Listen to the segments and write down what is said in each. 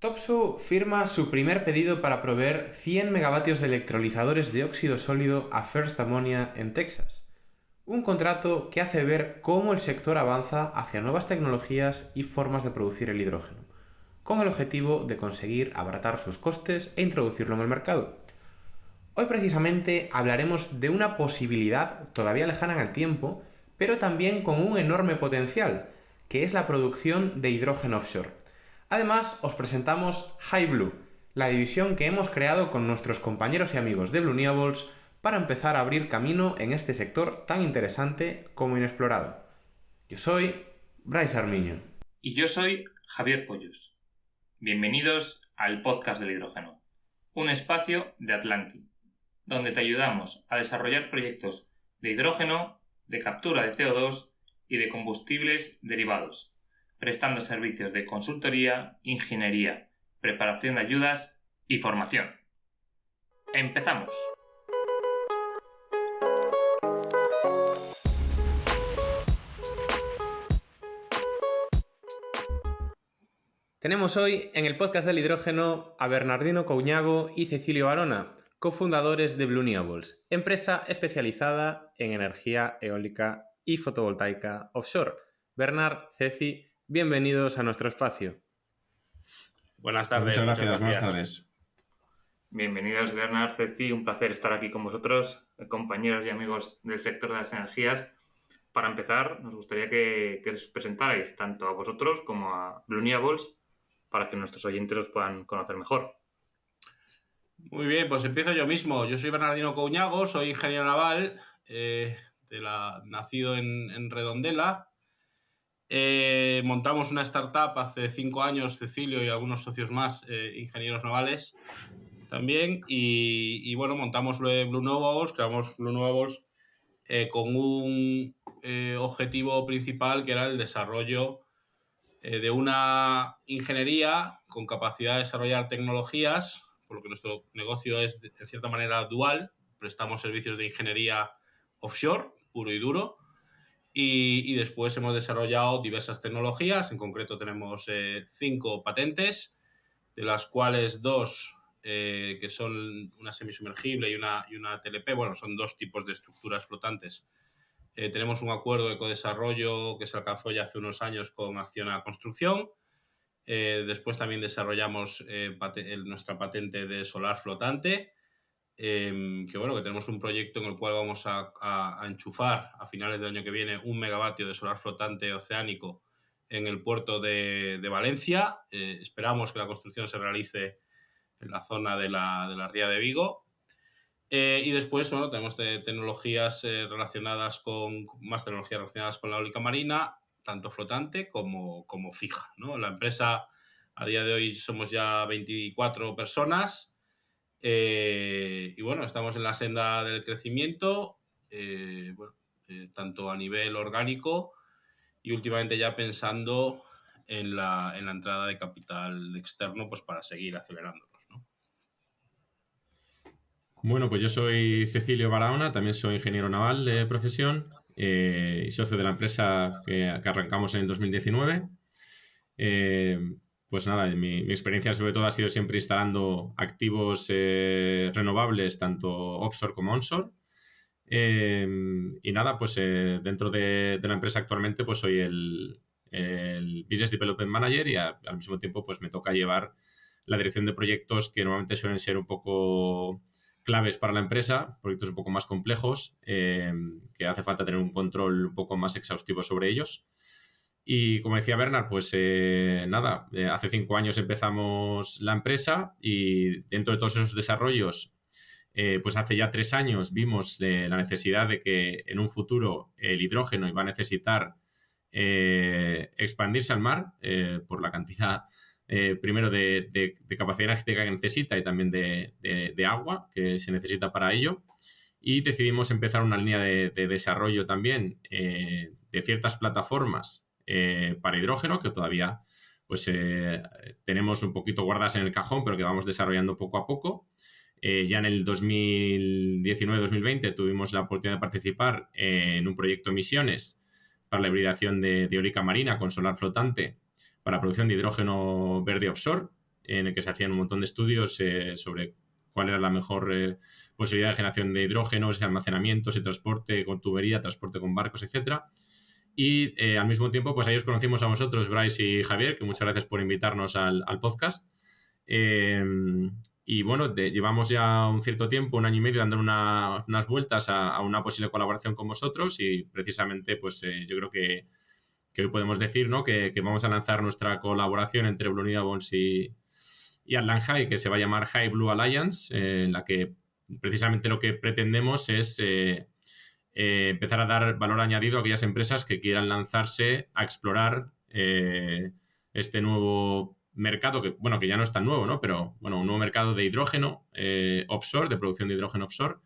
Topsoe firma su primer pedido para proveer 100 megavatios de electrolizadores de óxido sólido a First Ammonia en Texas. Un contrato que hace ver cómo el sector avanza hacia nuevas tecnologías y formas de producir el hidrógeno, con el objetivo de conseguir abaratar sus costes e introducirlo en el mercado. Hoy precisamente hablaremos de una posibilidad todavía lejana en el tiempo, pero también con un enorme potencial, que es la producción de hidrógeno offshore. Además, os presentamos HyBlue, la división que hemos creado con nuestros compañeros y amigos de Blueables para empezar a abrir camino en este sector tan interesante como inexplorado. Yo soy Bryce Armiño. Y yo soy Javier Pollos. Bienvenidos al podcast del hidrógeno, un espacio de Atlantic, donde te ayudamos a desarrollar proyectos de hidrógeno, de captura de CO2 y de combustibles derivados, prestando servicios de consultoría, ingeniería, preparación de ayudas y formación. ¡Empezamos! Tenemos hoy en el podcast del hidrógeno a Bernardino Couñago y Cecilio Barona, cofundadores de Blueables, empresa especializada en energía eólica y fotovoltaica offshore. Bernard, Ceci, bienvenidos a nuestro espacio. Buenas tardes. Muchas gracias. Buenas tardes. Bienvenidos, Bernard, Ceci. Un placer estar aquí con vosotros, compañeros y amigos del sector de las energías. Para empezar, nos gustaría que os presentarais tanto a vosotros como a Blueables para que nuestros oyentes os puedan conocer mejor. Muy bien, pues empiezo yo mismo. Yo soy Bernardino Couñago, soy ingeniero naval, nacido en Redondela. Montamos una startup hace 5 años, Cecilio y algunos socios más, ingenieros navales también, y bueno, montamos Blueables, creamos Blueables con un objetivo principal que era el desarrollo de una ingeniería con capacidad de desarrollar tecnologías, por lo que nuestro negocio es en cierta manera dual. Prestamos servicios de ingeniería offshore, puro y duro, y después hemos desarrollado diversas tecnologías. En concreto tenemos 5 patentes, de las cuales 2 que son una semisumergible y una TLP. Bueno, son 2 tipos de estructuras flotantes. Tenemos un acuerdo de codesarrollo que se alcanzó ya hace unos años con Acciona Construcción. Después también desarrollamos nuestra patente de solar flotante, que tenemos un proyecto en el cual vamos a enchufar a finales del año que viene 1 megavatio de solar flotante oceánico en el puerto de Valencia. Esperamos que la construcción se realice en la zona de la Ría de Vigo. Y después, tenemos tecnologías relacionadas con la eólica marina, tanto flotante como fija, ¿no? La empresa, a día de hoy, somos ya 24 personas. Y estamos en la senda del crecimiento, tanto a nivel orgánico y últimamente ya pensando en la entrada de capital externo, pues para seguir acelerándonos, ¿no? Bueno, pues yo soy Cecilio Barahona, también soy ingeniero naval de profesión y socio de la empresa que arrancamos en el 2019. Pues nada, mi experiencia sobre todo ha sido siempre instalando activos renovables, tanto offshore como onshore. Y nada, pues dentro de la empresa actualmente pues soy el Business Development Manager y al mismo tiempo pues me toca llevar la dirección de proyectos que normalmente suelen ser un poco claves para la empresa, proyectos un poco más complejos, que hace falta tener un control un poco más exhaustivo sobre ellos. Y como decía Bernard, pues hace 5 años empezamos la empresa y dentro de todos esos desarrollos, pues hace ya 3 años vimos la necesidad de que en un futuro el hidrógeno iba a necesitar expandirse al mar por la cantidad, primero de capacidad energética que necesita y también de agua que se necesita para ello. Y decidimos empezar una línea de desarrollo también de ciertas plataformas para hidrógeno que todavía pues tenemos un poquito guardadas en el cajón, pero que vamos desarrollando poco a poco. Ya en el 2019-2020 tuvimos la oportunidad de participar en un proyecto de misiones para la hibridación de eólica marina con solar flotante para producción de hidrógeno verde offshore, en el que se hacían un montón de estudios sobre cuál era la mejor posibilidad de generación de hidrógeno, ese almacenamiento, ese transporte con tubería, transporte con barcos, etcétera. Y al mismo tiempo, pues ahí os conocimos a vosotros, Bryce y Javier, que muchas gracias por invitarnos al podcast. Y bueno, llevamos ya un cierto tiempo, 1 año y medio, dando unas vueltas a una posible colaboración con vosotros y precisamente pues yo creo que hoy podemos decir, ¿no?, que vamos a lanzar nuestra colaboración entre Blue Renewables y Atlant High, que se va a llamar High Blue Alliance, en la que precisamente lo que pretendemos es empezar a dar valor añadido a aquellas empresas que quieran lanzarse a explorar este nuevo mercado, que ya no es tan nuevo, ¿no? Pero bueno, un nuevo mercado de hidrógeno offshore, de producción de hidrógeno offshore,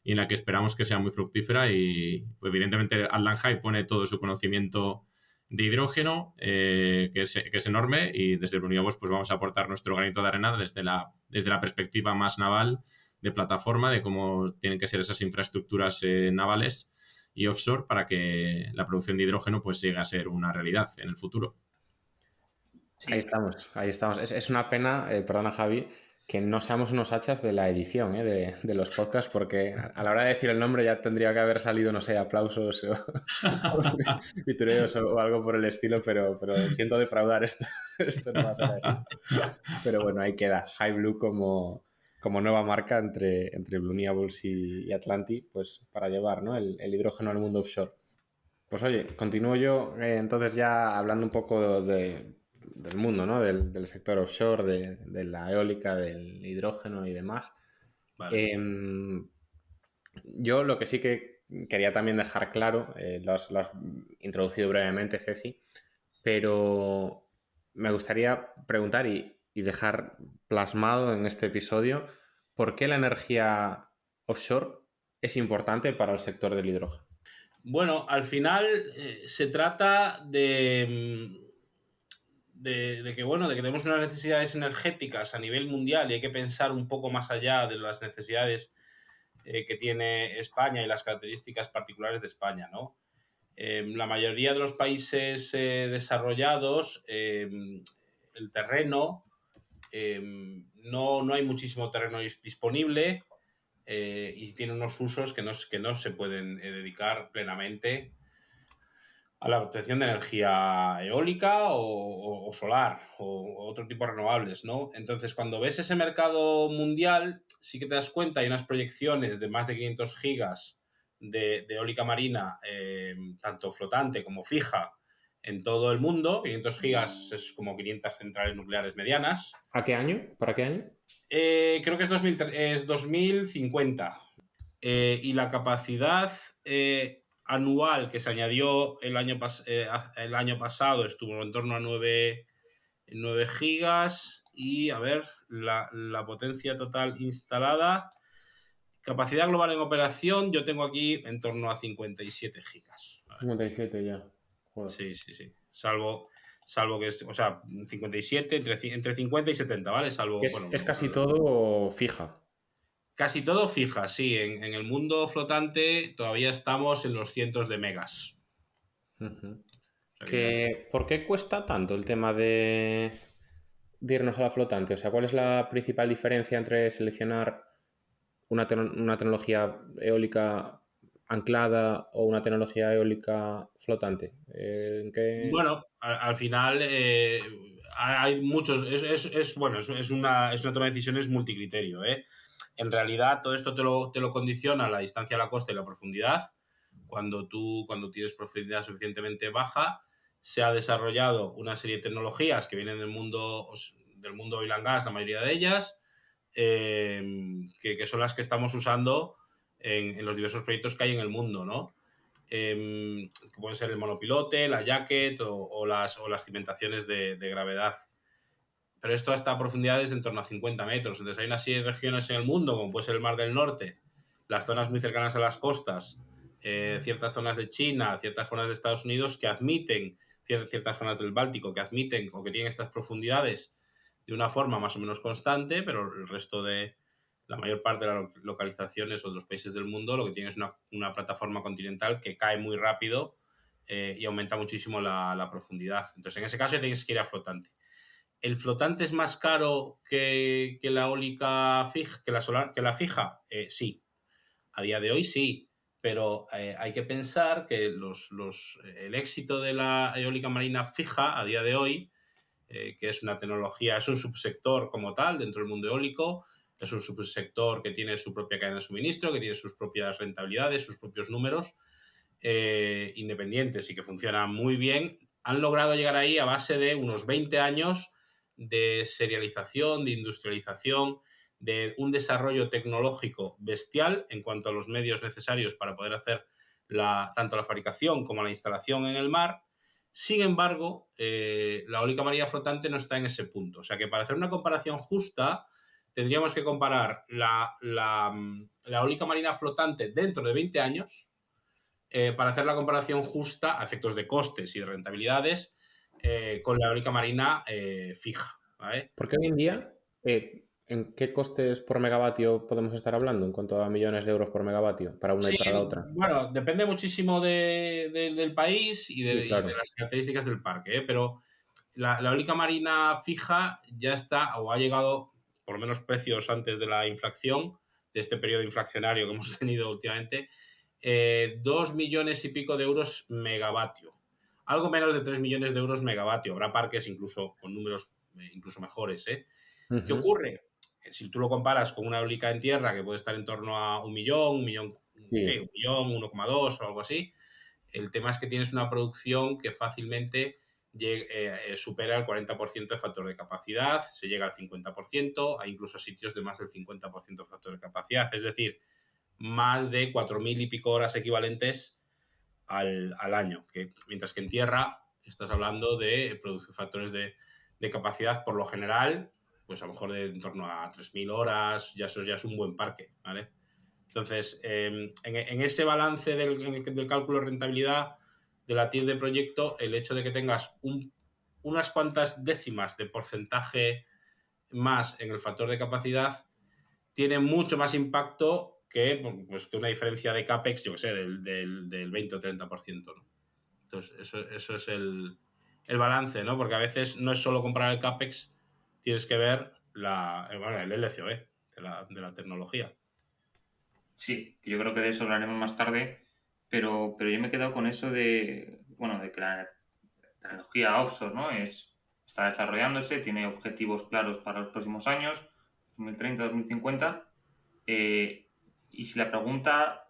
y en la que esperamos que sea muy fructífera y evidentemente Atlant High pone todo su conocimiento de hidrógeno, que es enorme, y desde Blue Renewables pues vamos a aportar nuestro granito de arena desde la perspectiva más naval, de plataforma, de cómo tienen que ser esas infraestructuras navales y offshore para que la producción de hidrógeno pues llegue a ser una realidad en el futuro. Sí. Ahí estamos. Es una pena, perdona Javi, que no seamos unos hachas de la edición de los podcasts, porque a la hora de decir el nombre ya tendría que haber salido, no sé, aplausos o pitureos o algo por el estilo, pero siento defraudar, esto no va a ser así. Pero bueno, ahí queda High Blue como nueva marca entre Blue Renewables y Atlanti, pues para llevar, ¿no?, el hidrógeno al mundo offshore. Pues oye, continúo yo entonces ya hablando un poco del mundo, ¿no?, del sector offshore, de la eólica, del hidrógeno y demás. Vale. Yo lo que sí que quería también dejar claro, lo has introducido brevemente, Ceci, pero me gustaría preguntar y dejar plasmado en este episodio por qué la energía offshore es importante para el sector del hidrógeno. Bueno, al final se trata de que, bueno, de que tenemos unas necesidades energéticas a nivel mundial y hay que pensar un poco más allá de las necesidades que tiene España y las características particulares de España, ¿no? La mayoría de los países desarrollados, el terreno, no hay muchísimo terreno disponible y tiene unos usos que no se pueden dedicar plenamente a la obtención de energía eólica o solar o otro tipo de renovables, ¿no? Entonces, cuando ves ese mercado mundial, sí que te das cuenta, hay unas proyecciones de más de 500 gigas de eólica marina, tanto flotante como fija, en todo el mundo. 500 gigas es como 500 centrales nucleares medianas. ¿A qué año? ¿Para qué año? Creo que es 2050. Y la capacidad anual que se añadió el año pasado estuvo en torno a 9 gigas y, a ver, la potencia total instalada, capacidad global en operación, yo tengo aquí en torno a 57 gigas. 57 ya. Joder. Sí. Salvo que es, o sea, 57, entre 50 y 70, ¿vale? Salvo, Es casi todo fija. Casi todo fija, sí. En el mundo flotante todavía estamos en los cientos de megas. Uh-huh. O sea, ¿por qué cuesta tanto el tema de irnos a la flotante? O sea, ¿cuál es la principal diferencia entre seleccionar una tecnología eólica anclada o una tecnología eólica flotante? Bueno, al final hay muchos. Es una toma de decisiones multicriterio, ¿eh? En realidad, todo esto te lo condiciona la distancia a la costa y la profundidad. Cuando tienes profundidad suficientemente baja, se ha desarrollado una serie de tecnologías que vienen del mundo oil and gas, la mayoría de ellas, que son las que estamos usando en los diversos proyectos que hay en el mundo, ¿no? Que pueden ser el monopilote, la jacket o las cimentaciones de gravedad. Pero esto hasta profundidades en torno a 50 metros. Entonces hay una serie de regiones en el mundo, como puede ser el Mar del Norte, las zonas muy cercanas a las costas, ciertas zonas de China, ciertas zonas de Estados Unidos que admiten, ciertas zonas del Báltico que admiten o que tienen estas profundidades de una forma más o menos constante, pero el resto de la mayor parte de las localizaciones o de los países del mundo lo que tiene es una plataforma continental que cae muy rápido y aumenta muchísimo la profundidad. Entonces en ese caso tienes que ir a flotante. ¿El flotante es más caro que la eólica fija, que la solar, que la fija? Sí, a día de hoy sí, pero hay que pensar que el éxito de la eólica marina fija a día de hoy, que es una tecnología, es un subsector como tal dentro del mundo eólico, es un subsector que tiene su propia cadena de suministro, que tiene sus propias rentabilidades, sus propios números independientes y que funcionan muy bien, han logrado llegar ahí a base de unos 20 años de serialización, de industrialización, de un desarrollo tecnológico bestial en cuanto a los medios necesarios para poder hacer tanto la fabricación como la instalación en el mar. Sin embargo, la eólica marina flotante no está en ese punto. O sea que para hacer una comparación justa, tendríamos que comparar la eólica marina flotante dentro de 20 años para hacer la comparación justa a efectos de costes y de rentabilidades con la eólica marina fija. ¿Vale? Porque hoy en día, ¿en qué costes por megavatio podemos estar hablando en cuanto a millones de euros por megavatio para una y Sí, para la otra? bueno, depende muchísimo del país y Sí, de claro. las características del parque, pero la eólica marina fija ya está o ha llegado, por lo menos precios antes de la inflación, de este periodo inflacionario que hemos tenido últimamente, 2 millones y pico de euros megavatio. Algo menos de 3 millones de euros megavatio. Habrá parques incluso con números incluso mejores. ¿Qué ocurre? Si tú lo comparas con una eólica en tierra que puede estar en torno a un millón, Sí. 1,2 o algo así, el tema es que tienes una producción que fácilmente supera el 40% de factor de capacidad, se llega al 50%, hay incluso sitios de más del 50% de factor de capacidad, es decir, más de 4.000 y pico horas equivalentes al año, mientras que en tierra estás hablando de producir factores de capacidad por lo general, pues a lo mejor de en torno a 3.000 horas, eso ya es un buen parque, ¿vale? Entonces, en ese balance del cálculo de rentabilidad de la TIR de proyecto, el hecho de que tengas unas cuantas décimas de porcentaje más en el factor de capacidad tiene mucho más impacto pues, que una diferencia de CAPEX, yo que sé, del 20 o 30%, ¿no? Entonces, eso es el balance, ¿no? Porque a veces no es solo comprar el CAPEX, tienes que ver el LCOE de la tecnología. Sí, yo creo que de eso hablaremos más tarde, pero yo me he quedado con eso de, bueno, de que la tecnología offshore, ¿no? Está desarrollándose, tiene objetivos claros para los próximos años, 2030, 2050, y si la pregunta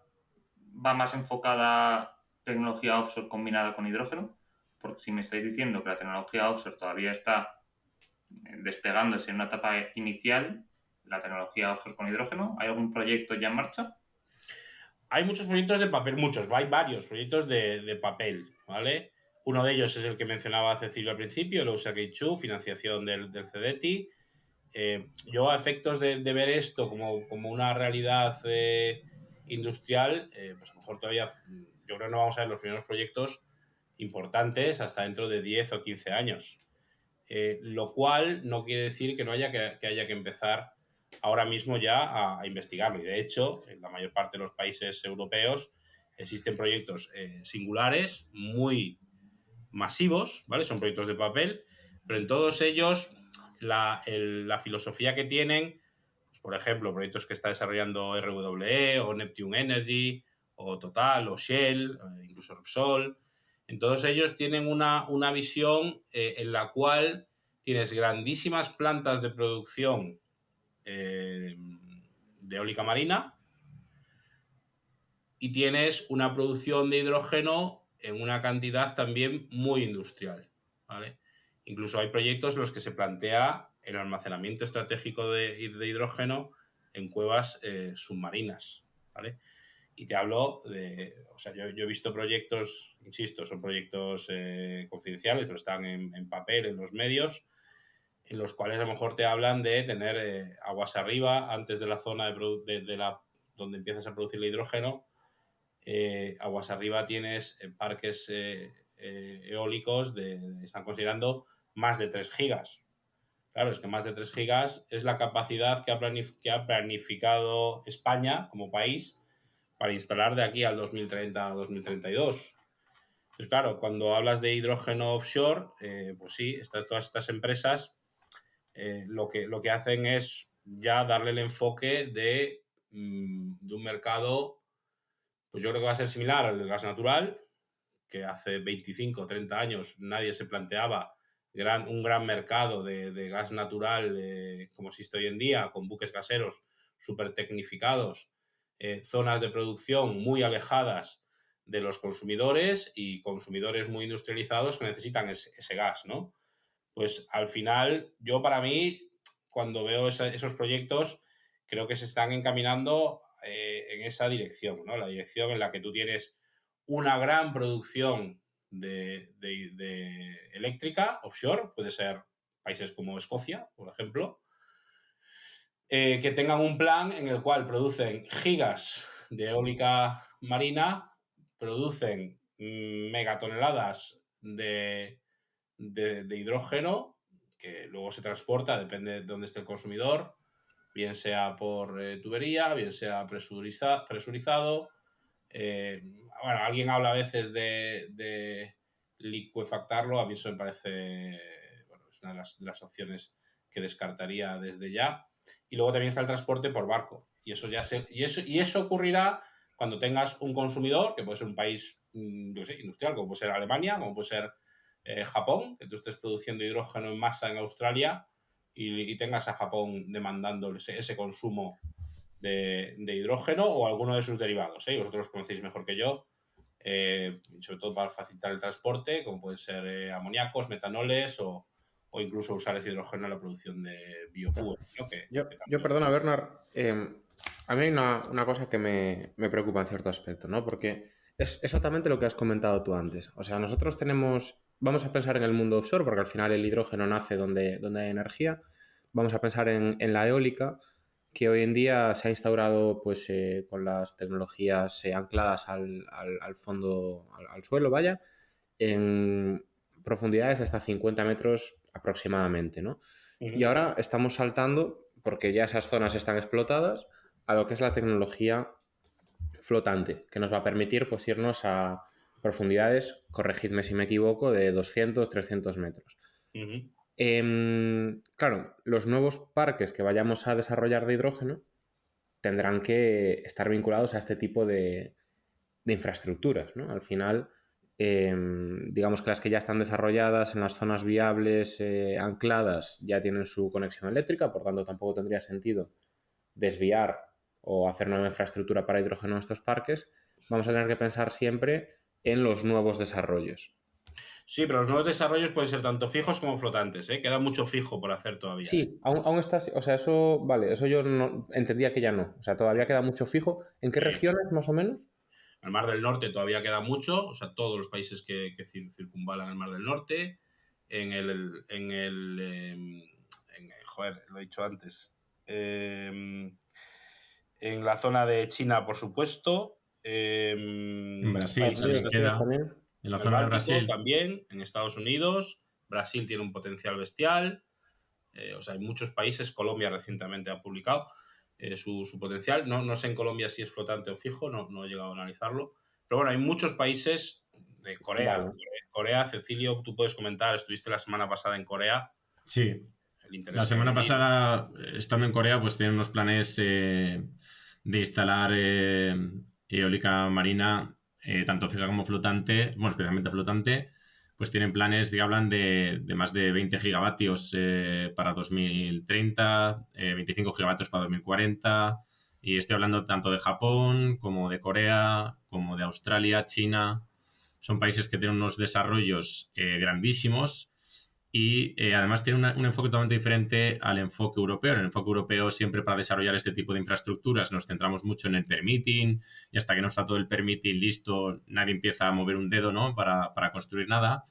va más enfocada a tecnología offshore combinada con hidrógeno, porque si me estáis diciendo que la tecnología offshore todavía está despegándose en una etapa inicial, la tecnología offshore con hidrógeno, ¿hay algún proyecto ya en marcha? Hay muchos proyectos de papel, hay varios proyectos de papel, ¿vale? Uno de ellos es el que mencionaba Cecilio al principio, el Osagate 2, financiación del CDTI. Yo a efectos de ver esto como una realidad industrial, pues a lo mejor todavía, yo creo que no vamos a ver los primeros proyectos importantes hasta dentro de 10 o 15 años. Lo cual no quiere decir que no haya que haya que empezar ahora mismo ya a investigarlo. Y de hecho, en la mayor parte de los países europeos existen proyectos singulares muy masivos, ¿vale? Son proyectos de papel, pero en todos ellos la filosofía que tienen, pues por ejemplo, proyectos que está desarrollando RWE o Neptune Energy o Total o Shell, incluso Repsol, en todos ellos tienen una visión en la cual tienes grandísimas plantas de producción de eólica marina y tienes una producción de hidrógeno en una cantidad también muy industrial, ¿vale? Incluso hay proyectos en los que se plantea el almacenamiento estratégico de hidrógeno en cuevas submarinas, ¿vale? Y te hablo o sea, yo he visto proyectos, insisto, son proyectos confidenciales, pero están en papel, en los medios, en los cuales a lo mejor te hablan de tener aguas arriba, antes de la zona donde empiezas a producir el hidrógeno, aguas arriba tienes parques eólicos están considerando más de 3 gigas. Claro, es que más de 3 gigas es la capacidad que ha planificado España como país para instalar de aquí al 2030 a 2032. Entonces, claro, cuando hablas de hidrógeno offshore, pues sí, todas estas empresas lo que hacen es ya darle el enfoque de un mercado, pues yo creo que va a ser similar al del gas natural, que hace 25 o 30 años nadie se planteaba un gran mercado de gas natural como existe hoy en día, con buques gaseros súper tecnificados, zonas de producción muy alejadas de los consumidores y consumidores muy industrializados que necesitan ese gas, ¿no? Pues al final, para mí, cuando veo esos proyectos, creo que se están encaminando en esa dirección, ¿no? La dirección en la que tú tienes una gran producción de eléctrica offshore, puede ser países como Escocia, por ejemplo, que tengan un plan en el cual producen gigas de eólica marina, producen megatoneladas de hidrógeno que luego se transporta, depende de dónde esté el consumidor, bien sea por tubería, bien sea presurizado. Bueno, alguien habla a veces de licuefactarlo, a mí eso me parece, bueno, es una de las opciones que descartaría desde ya. Y luego también está el transporte por barco. Y eso ocurrirá cuando tengas un consumidor, que puede ser un país yo sé, industrial, como puede ser Alemania, como puede ser Japón, que tú estés produciendo hidrógeno en masa en Australia y tengas a Japón demandando ese consumo de hidrógeno o alguno de sus derivados. Vosotros los conocéis mejor que yo, sobre todo para facilitar el transporte, como pueden ser amoníacos, metanoles o incluso usar ese hidrógeno en la producción de biofuel, ¿no? Yo, perdona, Bernard, a mí hay una cosa que me preocupa en cierto aspecto, ¿no? Porque es exactamente lo que has comentado tú antes. O sea, nosotros vamos a pensar en el mundo offshore, porque al final el hidrógeno nace donde hay energía. Vamos a pensar en la eólica, que hoy en día se ha instaurado pues, con las tecnologías ancladas al fondo, al suelo, vaya, en profundidades de hasta 50 metros aproximadamente, ¿no? Y ahora estamos saltando, porque ya esas zonas están explotadas, a lo que es la tecnología flotante, que nos va a permitir pues, irnos a profundidades, corregidme si me equivoco, de 200, 300 metros. Claro, los nuevos parques que vayamos a desarrollar de hidrógeno tendrán que estar vinculados a este tipo de infraestructuras, ¿no? Al final, digamos que las que ya están desarrolladas en las zonas viables, ancladas, ya tienen su conexión eléctrica, por tanto tampoco tendría sentido desviar o hacer nueva infraestructura para hidrógeno en estos parques. Vamos a tener que pensar siempre en los nuevos desarrollos. Sí, pero los nuevos desarrollos pueden ser tanto fijos como flotantes, ¿eh? Queda mucho fijo por hacer todavía. Sí, aún está, o sea, eso, vale, eso yo no, entendía que ya no, o sea, todavía queda mucho fijo. ¿En qué regiones, más o menos? El Mar del Norte todavía queda mucho, o sea, todos los países que circunvalan el Mar del Norte, joder, lo he dicho antes, en la zona de China, por supuesto, en Brasil también. En la zona de Brasil también, en Estados Unidos, Brasil tiene un potencial bestial, o sea, hay muchos países, Colombia recientemente ha publicado su potencial, no sé en Colombia si es flotante o fijo, no he llegado a analizarlo, pero bueno, hay muchos países de Corea. Vale. Corea, Cecilio, tú puedes comentar, estuviste la semana pasada en Corea. Sí, la semana pasada, estando en Corea, pues tienen unos planes de instalar eólica marina, tanto fija como flotante, bueno, especialmente flotante, pues tienen planes que hablan de más de 20 gigavatios para 2030, 25 gigavatios para 2040, y estoy hablando tanto de Japón como de Corea, como de Australia, China. Son países que tienen unos desarrollos grandísimos y además tiene un enfoque totalmente diferente al enfoque europeo. En el enfoque europeo siempre para desarrollar este tipo de infraestructuras nos centramos mucho en el permitting y hasta que no está todo el permitting listo nadie empieza a mover un dedo, ¿no? para construir nada.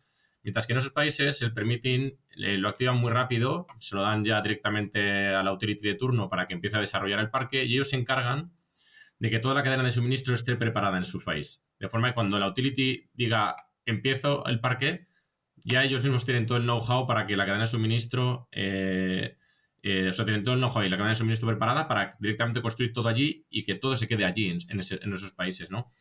Mientras que en esos países el permitting lo activan muy rápido, se lo dan ya directamente a la utility de turno para que empiece a desarrollar el parque y ellos se encargan de que toda la cadena de suministro esté preparada en su país. De forma que cuando la utility diga empiezo el parque, ya ellos mismos tienen todo el know-how para que la cadena de suministro, tienen todo el know-how y la cadena de suministro preparada para directamente construir todo allí y que todo se quede allí, en esos países, ¿no?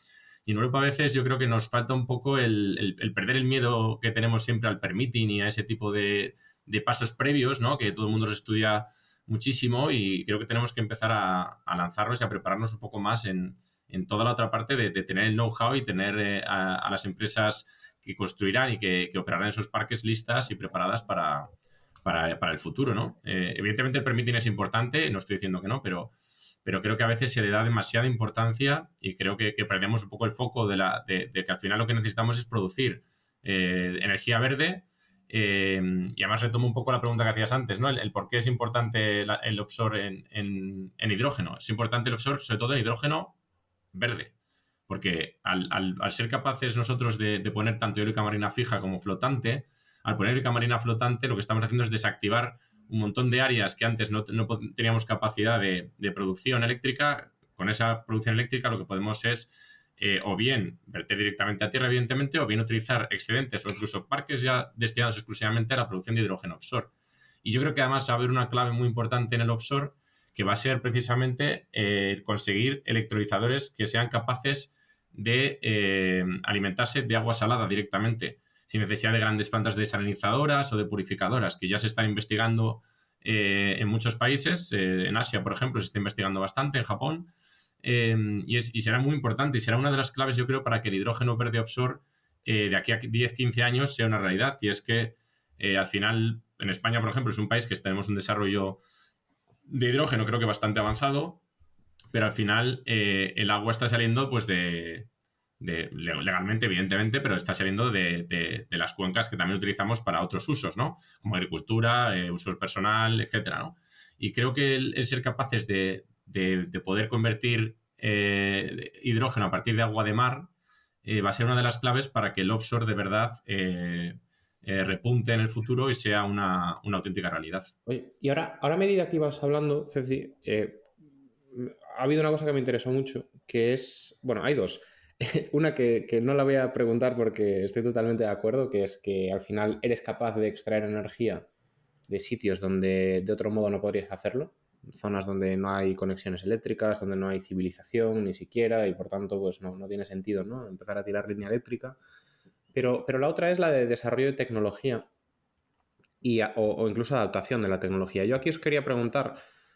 Y en Europa a veces yo creo que nos falta un poco el perder el miedo que tenemos siempre al permitting y a ese tipo de de pasos previos, ¿no? Que todo el mundo los estudia muchísimo y creo que tenemos que empezar a lanzarnos y a prepararnos un poco más en toda la otra parte de tener el know-how y tener a las empresas que construirán y que operarán esos parques listas y preparadas para el futuro, ¿no? Evidentemente el permitting es importante, no estoy diciendo que no, pero creo que a veces se le da demasiada importancia y creo que perdemos un poco el foco de que al final lo que necesitamos es producir energía verde. Y además retomo un poco la pregunta que hacías antes, ¿no? El por qué es importante el offshore en hidrógeno. Es importante el offshore, sobre todo en hidrógeno verde, porque al ser capaces nosotros de poner tanto eólica marina fija como flotante, al poner eólica marina flotante lo que estamos haciendo es desactivar un montón de áreas que antes no teníamos capacidad de producción eléctrica. Con esa producción eléctrica lo que podemos es o bien verter directamente a tierra, evidentemente, o bien utilizar excedentes o incluso parques ya destinados exclusivamente a la producción de hidrógeno offshore. Y yo creo que además va a haber una clave muy importante en el offshore que va a ser precisamente conseguir electrolizadores que sean capaces de alimentarse de agua salada directamente, sin necesidad de grandes plantas desalinizadoras o de purificadoras, que ya se están investigando en muchos países. En Asia, por ejemplo, se está investigando bastante, en Japón. Y será muy importante y será una de las claves, yo creo, para que el hidrógeno verde offshore de aquí a 10-15 años sea una realidad. Y es que al final, en España, por ejemplo, es un país que tenemos un desarrollo de hidrógeno creo que bastante avanzado, pero al final el agua está saliendo pues legalmente, evidentemente, pero está saliendo de las cuencas que también utilizamos para otros usos, ¿no? Como agricultura, uso personal, etcétera, ¿no? Y creo que el ser capaces de poder convertir hidrógeno a partir de agua de mar va a ser una de las claves para que el offshore de verdad repunte en el futuro y sea una auténtica realidad. Oye, y ahora a medida que ibas hablando, Ceci, ha habido una cosa que me interesó mucho, que es, bueno, hay dos. Una que no la voy a preguntar porque estoy totalmente de acuerdo, que es que al final eres capaz de extraer energía de sitios donde de otro modo no podrías hacerlo, zonas donde no hay conexiones eléctricas, donde no hay civilización ni siquiera y por tanto pues no tiene sentido, ¿no? Empezar a tirar línea eléctrica. Pero la otra es la de desarrollo de tecnología o incluso adaptación de la tecnología. Yo aquí os quería preguntar,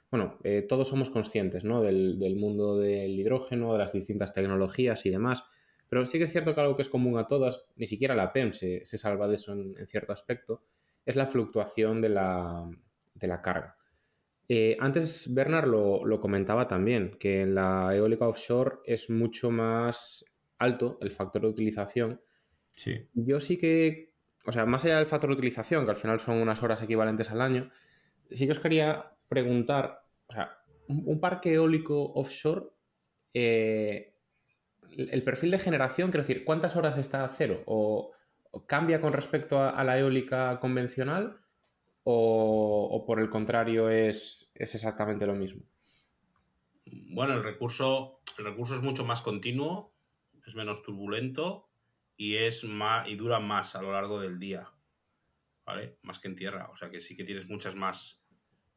bueno, todos somos conscientes, ¿no? del mundo del hidrógeno, de las distintas tecnologías y demás, pero sí que es cierto que algo que es común a todas, ni siquiera la PEM se salva de eso en cierto aspecto, es la fluctuación de la carga. Antes Bernard lo comentaba también, que en la eólica offshore es mucho más alto el factor de utilización. Sí. Yo sí que, o sea, más allá del factor de utilización, que al final son unas horas equivalentes al año, sí que os quería preguntar, o sea, un parque eólico offshore, el perfil de generación, quiero decir, ¿cuántas horas está a cero? ¿O cambia con respecto a la eólica convencional? ¿O por el contrario es exactamente lo mismo? Bueno, el recurso es mucho más continuo, es menos turbulento y dura más a lo largo del día, ¿vale? Más que en tierra, o sea que sí que tienes muchas más.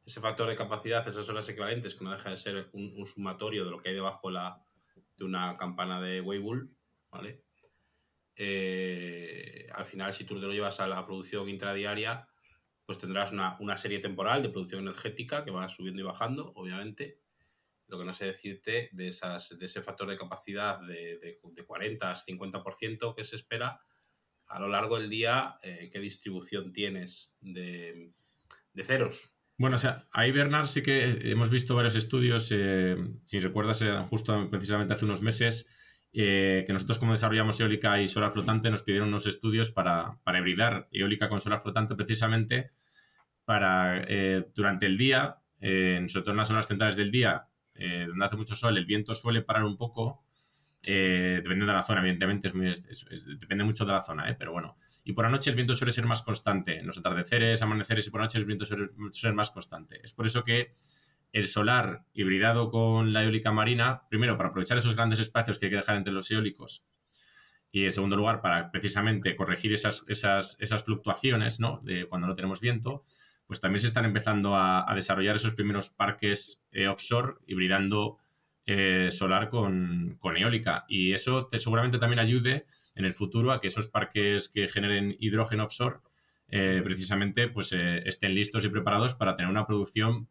Ese factor de capacidad, esas horas equivalentes, que no deja de ser un sumatorio de lo que hay debajo de una campana de Weibull, ¿vale? Al final, si tú te lo llevas a la producción intradiaria, pues tendrás una serie temporal de producción energética que va subiendo y bajando, obviamente. Lo que no sé decirte de ese factor de capacidad de 40 a 50% que se espera a lo largo del día, qué distribución tienes de ceros. Bueno, o sea, ahí, Bernard, sí que hemos visto varios estudios, si recuerdas, justo precisamente hace unos meses, que nosotros como desarrollamos eólica y solar flotante nos pidieron unos estudios para hibridar eólica con solar flotante precisamente para durante el día, sobre todo en las zonas centrales del día, donde hace mucho sol, el viento suele parar un poco, dependiendo de la zona, evidentemente, depende mucho de la zona, pero bueno. Y por la noche el viento suele ser más constante. En los atardeceres, amaneceres y por la noche el viento suele ser más constante. Es por eso que el solar hibridado con la eólica marina, primero, para aprovechar esos grandes espacios que hay que dejar entre los eólicos y, en segundo lugar, para precisamente corregir esas fluctuaciones, ¿no? De cuando no tenemos viento, pues también se están empezando a desarrollar esos primeros parques offshore hibridando solar con eólica. Y eso seguramente también ayude en el futuro a que esos parques que generen hidrógeno offshore precisamente pues estén listos y preparados para tener una producción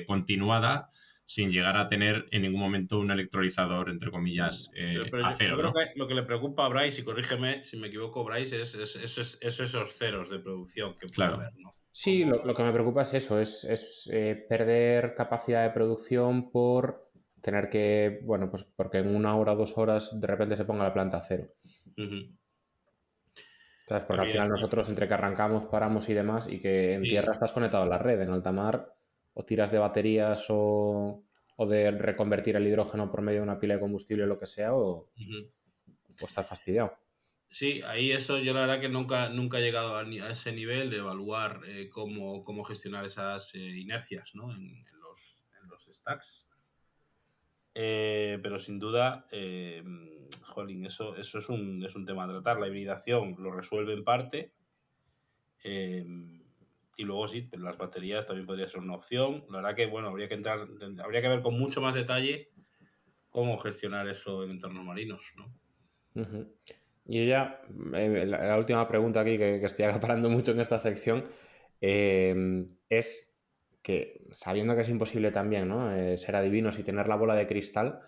continuada sin llegar a tener en ningún momento un electrolizador, entre comillas, Pero a yo cero, creo ¿no? que lo que le preocupa a Bryce, y corrígeme si me equivoco, Bryce, es esos ceros de producción que puede Claro. haber, ¿no? Sí, lo que me preocupa es eso, es perder capacidad de producción por tener que, bueno, pues porque en 1 hora o 2 horas de repente se ponga la planta a cero. Uh-huh. ¿Sabes? Porque al final Evidentemente. nosotros entre que arrancamos, paramos y demás, y que en tierra Sí, estás conectado a la red, en alta mar o tiras de baterías o de reconvertir el hidrógeno por medio de una pila de combustible o lo que sea, uh-huh. o estás fastidiado. Sí, ahí eso yo la verdad que nunca he llegado a ese nivel de evaluar cómo gestionar esas inercias, ¿no? en los stacks. Pero sin duda, jolín, eso es un tema a tratar. La hibridación lo resuelve en parte. Y luego sí, pero las baterías también podría ser una opción. La verdad que, bueno, habría que ver con mucho más detalle cómo gestionar eso en entornos marinos, ¿no? Uh-huh. Y ya, la última pregunta aquí que estoy acaparando mucho en esta sección es que, sabiendo que es imposible también, ¿no? Ser adivinos y tener la bola de cristal,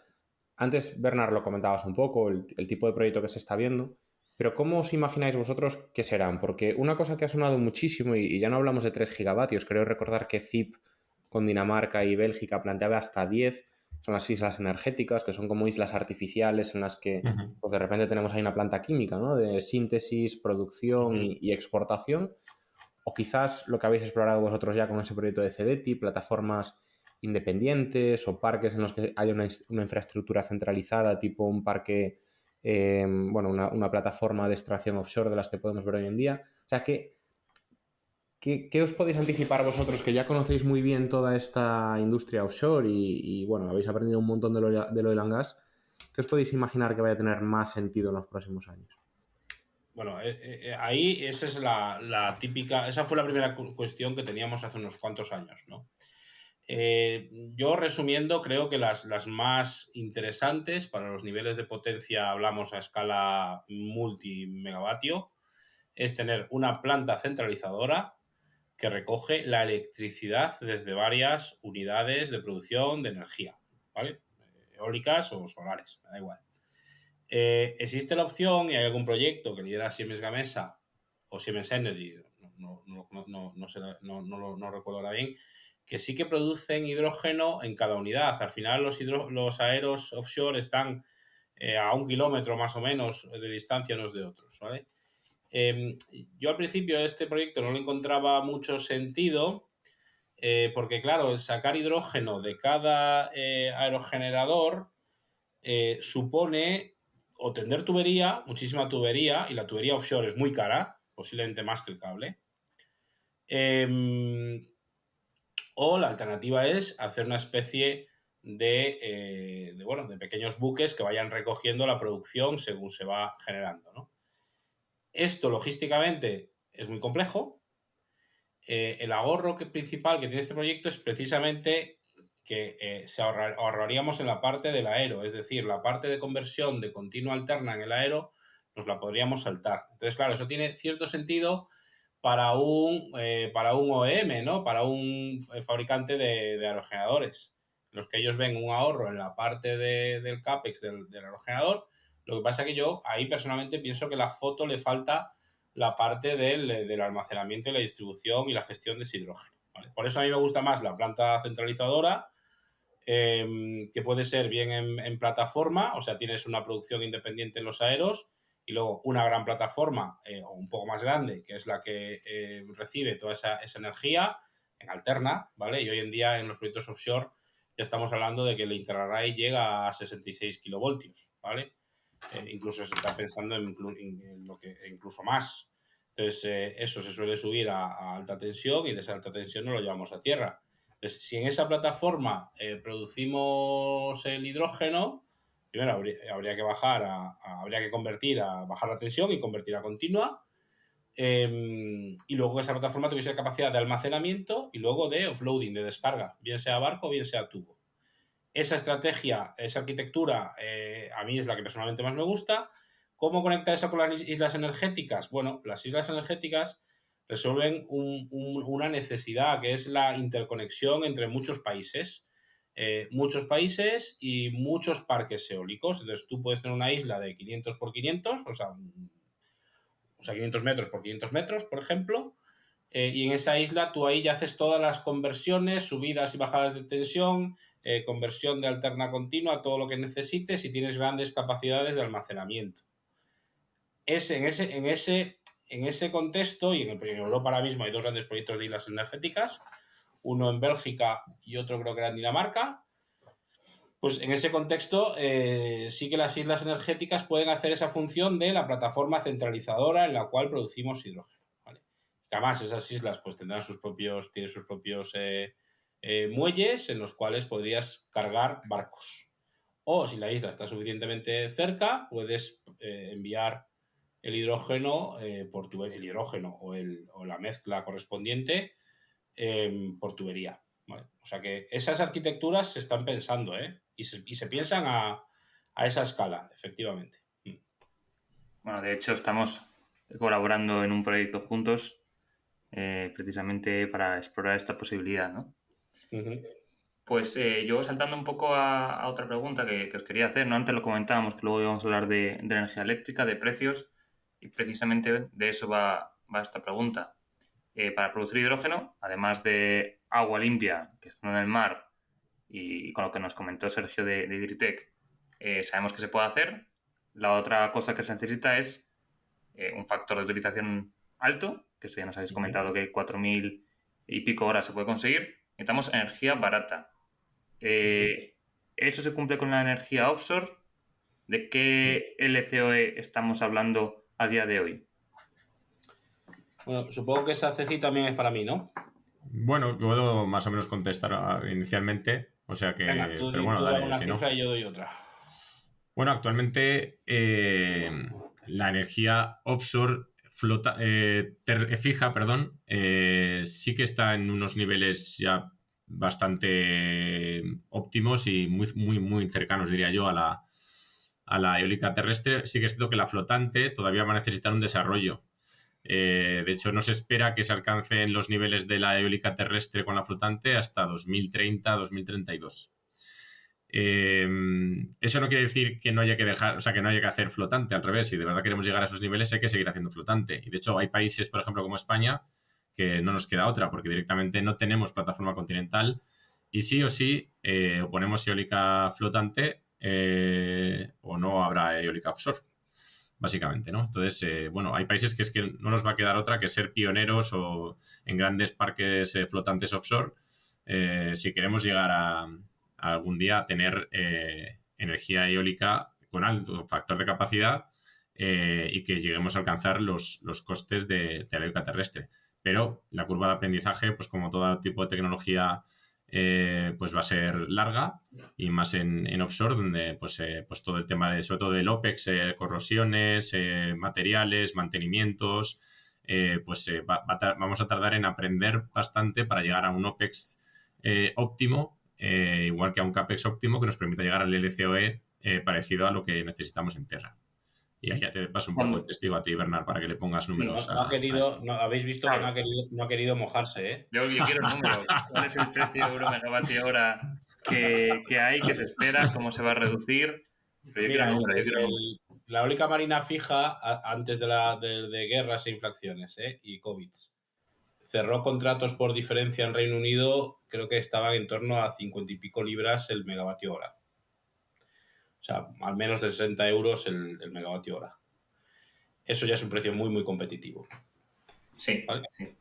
antes, Bernard, lo comentabas un poco, el tipo de proyecto que se está viendo, pero ¿cómo os imagináis vosotros que serán? Porque una cosa que ha sonado muchísimo, y ya no hablamos de 3 gigavatios, creo recordar que CIP con Dinamarca y Bélgica planteaba hasta 10, son las islas energéticas, que son como islas artificiales en las que Uh-huh. pues de repente tenemos ahí una planta química, ¿no? De síntesis, producción Uh-huh. y exportación. O quizás lo que habéis explorado vosotros ya con ese proyecto de CDTI, plataformas independientes o parques en los que haya una infraestructura centralizada, tipo un parque, bueno, una plataforma de extracción offshore de las que podemos ver hoy en día. O sea, ¿qué os podéis anticipar vosotros que ya conocéis muy bien toda esta industria offshore y bueno, habéis aprendido un montón del oil and gas? ¿Qué os podéis imaginar que vaya a tener más sentido en los próximos años? Bueno, ahí esa es la típica, esa fue la primera cuestión que teníamos hace unos cuantos años, ¿no? Yo resumiendo, creo que las más interesantes para los niveles de potencia, hablamos a escala multimegavatio, es tener una planta centralizadora que recoge la electricidad desde varias unidades de producción de energía, ¿vale? Eólicas o solares, me da igual. Existe la opción, y hay algún proyecto que lidera Siemens Gamesa o Siemens Energy, no recuerdo ahora bien, que sí que producen hidrógeno en cada unidad. Al final los aeros offshore están a 1 kilómetro más o menos de distancia unos de otros, ¿vale? Yo al principio de este proyecto no le encontraba mucho sentido porque, claro, sacar hidrógeno de cada aerogenerador supone o tender tubería, muchísima tubería, y la tubería offshore es muy cara, posiblemente más que el cable. O la alternativa es hacer una especie de pequeños buques que vayan recogiendo la producción según se va generando, ¿no? Esto logísticamente es muy complejo. El ahorro principal que tiene este proyecto es precisamente que ahorraríamos en la parte del aero, es decir, la parte de conversión de continua alterna en el aero nos la podríamos saltar. Entonces, claro, eso tiene cierto sentido para un OEM, ¿no? Para un fabricante de aerogeneradores, en los que ellos ven un ahorro en la parte del CAPEX del aerogenerador. Lo que pasa es que yo ahí personalmente pienso que la foto le falta la parte del almacenamiento y la distribución y la gestión de ese hidrógeno, ¿vale? Por eso a mí me gusta más la planta centralizadora, que puede ser bien en plataforma, o sea, tienes una producción independiente en los aeros y luego una gran plataforma o un poco más grande, que es la que recibe toda esa energía en alterna, ¿vale? Y hoy en día en los proyectos offshore ya estamos hablando de que el interarray llega a 66 kilovoltios, ¿vale? Incluso se está pensando en lo que incluso más. Entonces, eso se suele subir a alta tensión y de esa alta tensión nos lo llevamos a tierra. Entonces, si en esa plataforma producimos el hidrógeno, primero habría que habría que bajar la tensión y convertir a continua. Y luego esa plataforma tuviese capacidad de almacenamiento y luego de offloading, de descarga, bien sea barco, bien sea tubo. Esa estrategia, esa arquitectura, a mí es la que personalmente más me gusta. ¿Cómo conecta eso con las islas energéticas? Bueno, las islas energéticas resuelven una necesidad, que es la interconexión entre muchos países y muchos parques eólicos. Entonces tú puedes tener una isla de 500 por 500, o sea 500 metros por 500 metros, por ejemplo, y en esa isla tú ahí ya haces todas las conversiones, subidas y bajadas de tensión, conversión de alterna continua, todo lo que necesites, y tienes grandes capacidades de almacenamiento. En ese contexto, y en Europa ahora mismo hay 2 grandes proyectos de islas energéticas, uno en Bélgica y otro creo que era en Dinamarca. Pues en ese contexto sí que las islas energéticas pueden hacer esa función de la plataforma centralizadora en la cual producimos hidrógeno, ¿vale? Que además esas islas pues tienen sus propios muelles en los cuales podrías cargar barcos. O si la isla está suficientemente cerca, puedes enviar el hidrógeno el hidrógeno o la mezcla correspondiente por tubería, ¿vale? O sea que esas arquitecturas se están pensando, y se piensan a esa escala, efectivamente. Bueno, de hecho estamos colaborando en un proyecto juntos precisamente para explorar esta posibilidad, ¿no? Uh-huh. Pues yo saltando un poco a otra pregunta que os quería hacer, ¿no? Antes lo comentábamos que luego íbamos a hablar de energía eléctrica, de precios, y precisamente de eso va esta pregunta. Para producir hidrógeno, además de agua limpia que está en el mar y con lo que nos comentó Sergio de Hydritech, sabemos que se puede hacer. La otra cosa que se necesita es un factor de utilización alto, que eso ya nos habéis comentado que 4.000 y pico horas se puede conseguir. Necesitamos energía barata. ¿Eso se cumple con la energía offshore? ¿De qué LCOE estamos hablando a día de hoy? Bueno, supongo que esa CECI también es para mí, ¿no? Bueno, puedo más o menos contestar inicialmente, o sea que... Venga, tú pero bueno, das dale, una si cifra no. y yo doy otra. Bueno, actualmente la energía offshore fija, perdón, sí que está en unos niveles ya bastante óptimos y muy cercanos, diría yo, a la eólica terrestre. Sí que es cierto que la flotante todavía va a necesitar un desarrollo. De hecho, no se espera que se alcancen los niveles de la eólica terrestre con la flotante hasta 2030-2032. Eso no quiere decir que no haya que dejar, o sea, que no haya que hacer flotante, al revés. Si de verdad queremos llegar a esos niveles, hay que seguir haciendo flotante. Y de hecho, hay países, por ejemplo, como España, que no nos queda otra, porque directamente no tenemos plataforma continental y sí o sí o ponemos eólica flotante o no habrá eólica offshore, básicamente, ¿no? Entonces, bueno, hay países que es que no nos va a quedar otra que ser pioneros o en grandes parques flotantes offshore si queremos llegar a algún día a tener energía eólica con alto factor de capacidad y que lleguemos a alcanzar los costes de la eólica terrestre. Pero la curva de aprendizaje, pues como todo tipo de tecnología, pues va a ser larga y más en offshore, donde pues todo el tema sobre todo del OPEX, corrosiones, materiales, mantenimientos, vamos a tardar en aprender bastante para llegar a un OPEX óptimo, igual que a un CAPEX óptimo que nos permita llegar al LCOE parecido a lo que necesitamos en tierra. Y ahí ya te paso un poco el testigo a ti, Bernard, para que le pongas números No ha querido, esto. habéis visto Claro. que no ha querido mojarse, ¿eh? Yo quiero números. ¿Cuál es el precio euro megavatio hora que hay, que se espera, cómo se va a reducir? Pero yo quiero números, La eólica marina fija, antes de guerras e inflaciones y COVID, cerró contratos por diferencia en Reino Unido, creo que estaban en torno a 50 y pico libras el megavatio hora. O sea, al menos de 60 euros el megavatio hora. Eso ya es un precio muy competitivo. Sí, ¿vale? sí.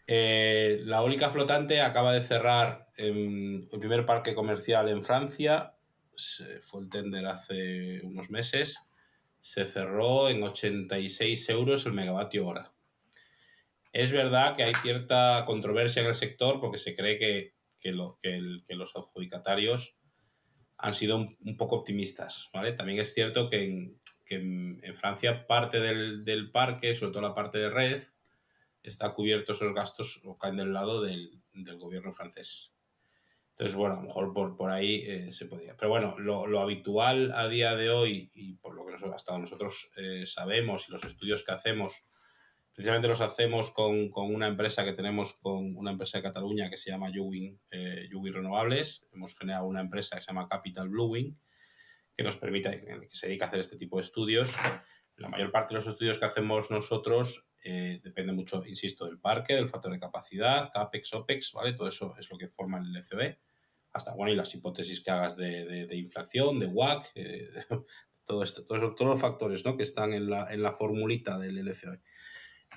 La eólica flotante acaba de cerrar el primer parque comercial en Francia. Fue el tender hace unos meses. Se cerró en 86 euros el megavatio hora. Es verdad que hay cierta controversia en el sector porque se cree que los adjudicatarios han sido un poco optimistas, ¿vale? También es cierto que en Francia parte del parque, sobre todo la parte de red, está cubierto, esos gastos o caen del lado del gobierno francés. Entonces, bueno, a lo mejor por ahí se podía. Pero bueno, lo habitual a día de hoy, y por lo que hasta nosotros sabemos y los estudios que hacemos, Precisamente los hacemos con una empresa que tenemos, con una empresa de Cataluña que se llama Yuwin Renovables. Hemos generado una empresa que se llama Capital Bluewin, que nos permite, que se dedica a hacer este tipo de estudios. La mayor parte de los estudios que hacemos nosotros depende mucho, insisto, del parque, del factor de capacidad, CAPEX, OPEX, ¿vale? Todo eso es lo que forma el LCOE. Hasta, bueno, y las hipótesis que hagas de inflación, de WACC, todo esto, todos los factores, ¿no?, que están en la formulita del LCOE.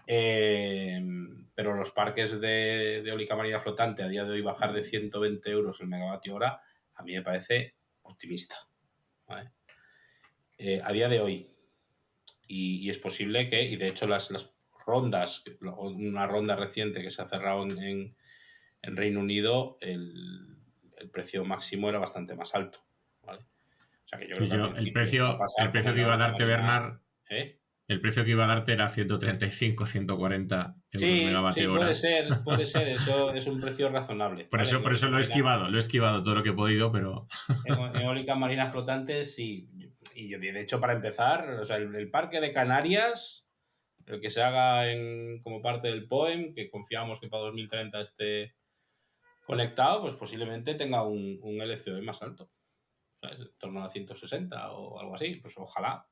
Pero los parques de eólica marina flotante a día de hoy bajar de 120 euros el megavatio hora a mí me parece optimista, ¿vale? A día de hoy, y es posible que, y de hecho las rondas, una ronda reciente que se ha cerrado en Reino Unido, el precio máximo era bastante más alto, ¿vale? O sea que yo creo que el precio que iba a darte Bernard, el precio que iba a darte era 135, 140 euros megavatio hora. Puede ser, eso es un precio razonable. Por eso lo he esquivado todo lo que he podido, pero... En eólica marina flotante, sí. Y de hecho, para empezar, o sea, el parque de Canarias, el que se haga como parte del POEM, que confiamos que para 2030 esté conectado, pues posiblemente tenga un LCOE más alto. O sea, en torno a 160 o algo así, pues ojalá.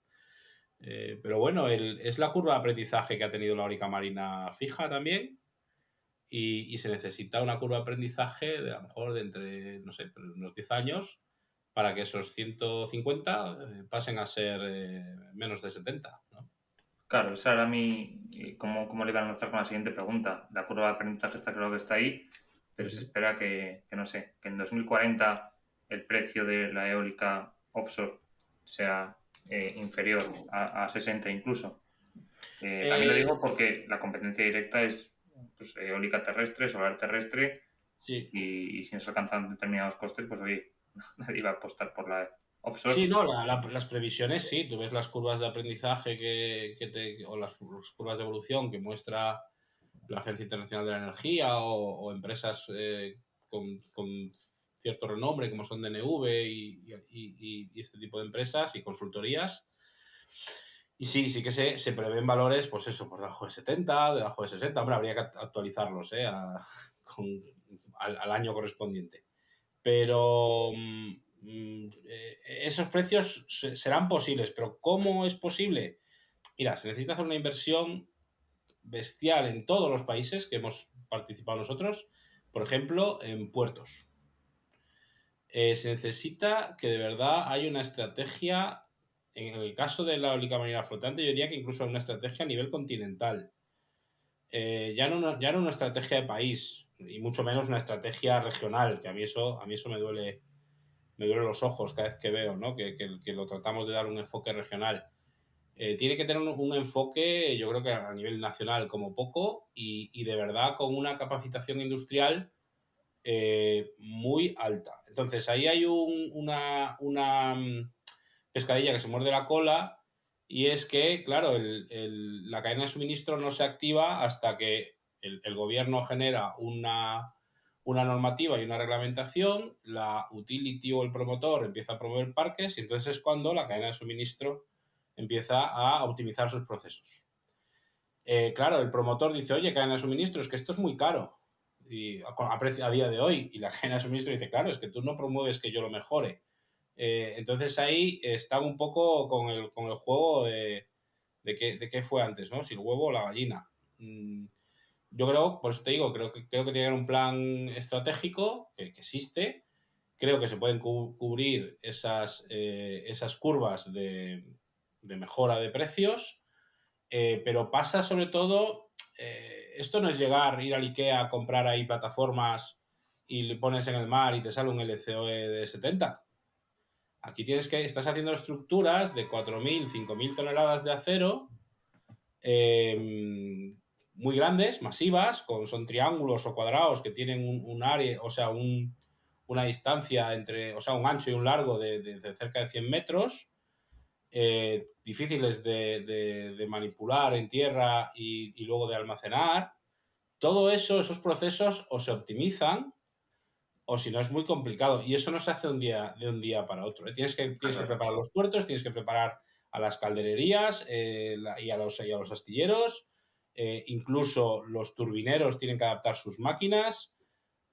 Pero bueno, es la curva de aprendizaje que ha tenido la eólica marina fija también, y se necesita una curva de aprendizaje de a lo mejor de entre, no sé, unos 10 años para que esos 150 pasen a ser menos de 70, ¿no? Claro, esa era cómo le iban a notar con la siguiente pregunta. La curva de aprendizaje está claro que está ahí, pero se espera que no sé, que en 2040 el precio de la eólica offshore sea inferior a 60 incluso. También lo digo porque la competencia directa es pues, eólica terrestre, solar terrestre, sí. y si no se alcanzan determinados costes, pues oye, nadie va a apostar por la offshore. Sí, no, las previsiones sí, tú ves las curvas de aprendizaje o las curvas de evolución que muestra la Agencia Internacional de la Energía o empresas con cierto renombre como son DNV y este tipo de empresas y consultorías. Y sí que se prevén valores, pues eso, por debajo de 70, debajo de 60. Hombre, habría que actualizarlos al año correspondiente. Pero esos precios serán posibles. ¿Pero cómo es posible? Mira, se necesita hacer una inversión bestial en todos los países que hemos participado nosotros. Por ejemplo, en puertos. Se necesita que de verdad haya una estrategia. En el caso de la eólica marina flotante, yo diría que incluso una estrategia a nivel continental. Ya no una estrategia de país, y mucho menos una estrategia regional, que a mí eso me duele los ojos cada vez que veo, ¿no?, que lo tratamos de dar un enfoque regional. Tiene que tener un enfoque, yo creo que a nivel nacional como poco, y de verdad con una capacitación industrial muy alta. Entonces ahí hay una pescadilla que se muerde la cola, y es que, claro, la cadena de suministro no se activa hasta que el gobierno genera una normativa y una reglamentación, la utility o el promotor empieza a promover parques, y entonces es cuando la cadena de suministro empieza a optimizar sus procesos. Claro, el promotor dice, oye, cadena de suministro, es que esto es muy caro y a día de hoy, y la cadena de suministro dice, claro, es que tú no promueves que yo lo mejore. Entonces ahí está un poco con el juego de qué fue antes, ¿no? Si el huevo o la gallina. Yo creo, por eso te digo, creo que tiene un plan estratégico que existe. Creo que se pueden cubrir esas curvas de mejora de precios, pero pasa sobre todo, esto no es ir al IKEA a comprar ahí plataformas y le pones en el mar y te sale un LCOE de 70. Aquí estás haciendo estructuras de 4.000, 5.000 toneladas de acero, muy grandes, masivas, son triángulos o cuadrados que tienen un área, o sea, una distancia un ancho y un largo de cerca de 100 metros, difíciles de manipular en tierra y luego de almacenar. Todo eso, esos procesos o se optimizan, o si no es muy complicado, y eso no se hace de un día para otro. Tienes que preparar los puertos, tienes que preparar a las caldererías y a los astilleros, incluso los turbineros tienen que adaptar sus máquinas.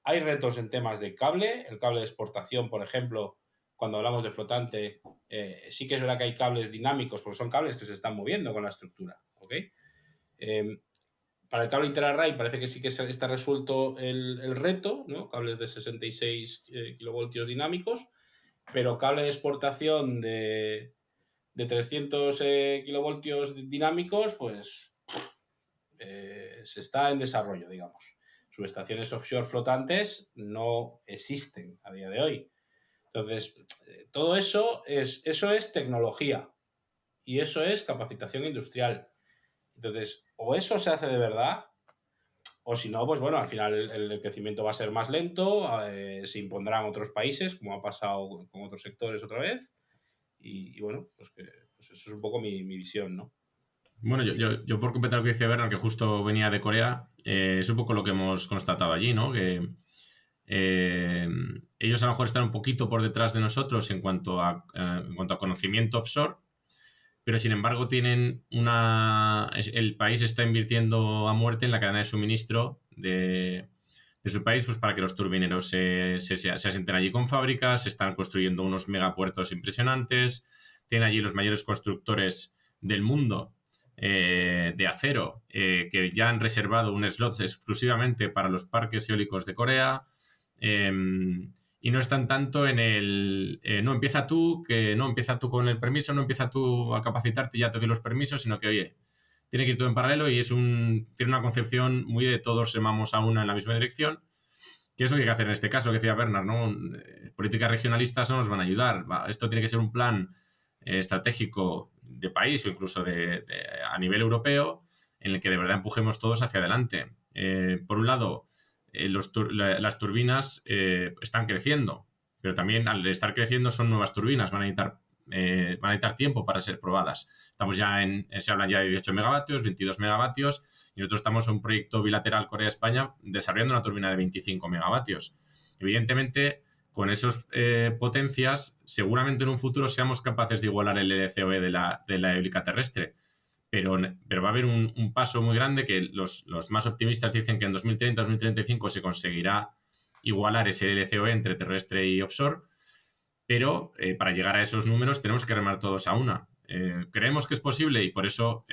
Hay retos en temas de cable, el cable de exportación, por ejemplo, cuando hablamos de flotante, sí que es verdad que hay cables dinámicos, porque son cables que se están moviendo con la estructura, ¿ok? Para el cable interarray parece que sí que está resuelto el reto, ¿no? Cables de 66 kilovoltios dinámicos, pero cable de exportación de 300 kilovoltios dinámicos, pues se está en desarrollo, digamos. Subestaciones offshore flotantes no existen a día de hoy. Entonces, todo eso es tecnología y eso es capacitación industrial. Entonces, o eso se hace de verdad, o si no, pues bueno, al final el crecimiento va a ser más lento, se impondrán otros países, como ha pasado con otros sectores otra vez, y bueno, pues eso es un poco mi visión, ¿no? Bueno, yo por completar lo que dice Bernard, que justo venía de Corea, es un poco lo que hemos constatado allí, ¿no? Que ellos a lo mejor están un poquito por detrás de nosotros en cuanto a conocimiento offshore, pero sin embargo el país está invirtiendo a muerte en la cadena de suministro de su país, pues para que los turbineros se asienten allí con fábricas, se están construyendo unos megapuertos impresionantes, tienen allí los mayores constructores del mundo de acero, que ya han reservado un slot exclusivamente para los parques eólicos de Corea, y no están tanto en el no empieza tú con el permiso, no empieza tú a capacitarte y ya te doy los permisos, sino que oye, tiene que ir todo en paralelo y tiene una concepción muy de todos remamos a una en la misma dirección, que es lo que hay que hacer en este caso, que decía Bernard, ¿no? Políticas regionalistas no nos van a ayudar, esto tiene que ser un plan estratégico de país o incluso a nivel europeo en el que de verdad empujemos todos hacia adelante. Por un lado, las turbinas están creciendo, pero también al estar creciendo son nuevas turbinas, van a necesitar tiempo para ser probadas. Estamos se habla ya de 18 megavatios, 22 megavatios, y nosotros estamos en un proyecto bilateral Corea-España desarrollando una turbina de 25 megavatios. Evidentemente, con esas potencias, seguramente en un futuro seamos capaces de igualar el LCOE de la eólica terrestre. Pero va a haber un paso muy grande que los más optimistas dicen que en 2030-2035 se conseguirá igualar ese LCOE entre terrestre y offshore, pero para llegar a esos números tenemos que remar todos a una. Creemos que es posible y por eso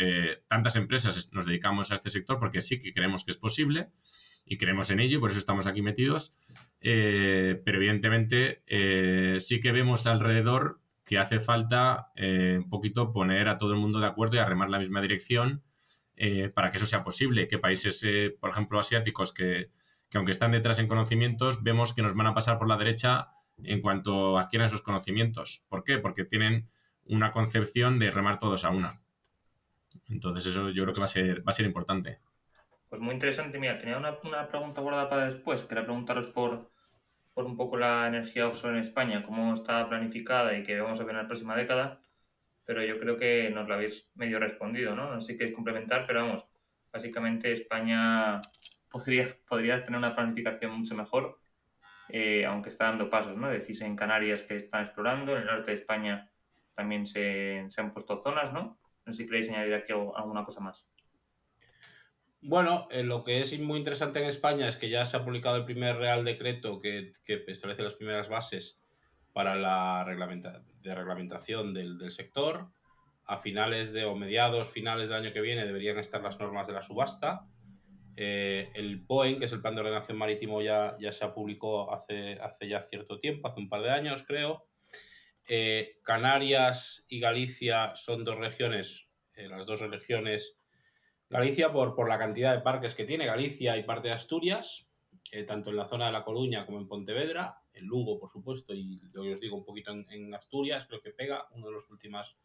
tantas empresas nos dedicamos a este sector, porque sí que creemos que es posible y creemos en ello y por eso estamos aquí metidos, pero evidentemente sí que vemos alrededor que hace falta un poquito poner a todo el mundo de acuerdo y a remar la misma dirección para que eso sea posible. Que países, por ejemplo, asiáticos que aunque están detrás en conocimientos, vemos que nos van a pasar por la derecha en cuanto adquieran esos conocimientos. ¿Por qué? Porque tienen una concepción de remar todos a una. Entonces eso yo creo que va a ser importante. Pues muy interesante. Mira, tenía una pregunta guardada para después. Quería preguntaros por un poco la energía offshore en España, cómo está planificada y qué vamos a ver en la próxima década, pero yo creo que nos lo habéis medio respondido, ¿no? No sé si queréis complementar, pero vamos, básicamente España podría tener una planificación mucho mejor, aunque está dando pasos, ¿no? Decís en Canarias que están explorando, en el norte de España también se han puesto zonas, ¿no? No sé si queréis añadir aquí alguna cosa más. Bueno, lo que es muy interesante en España es que ya se ha publicado el primer Real Decreto que establece las primeras bases para la reglamentación del sector. A finales del año que viene deberían estar las normas de la subasta. El POEN, que es el Plan de Ordenación Marítimo, ya se publicó hace ya cierto tiempo, hace un par de años creo. Canarias y Galicia son dos regiones, las dos regiones. Galicia por la cantidad de parques que tiene, Galicia y parte de Asturias, tanto en la zona de La Coruña como en Pontevedra, en Lugo, por supuesto, y lo que os digo un poquito en Asturias, creo que pega, una de las últimas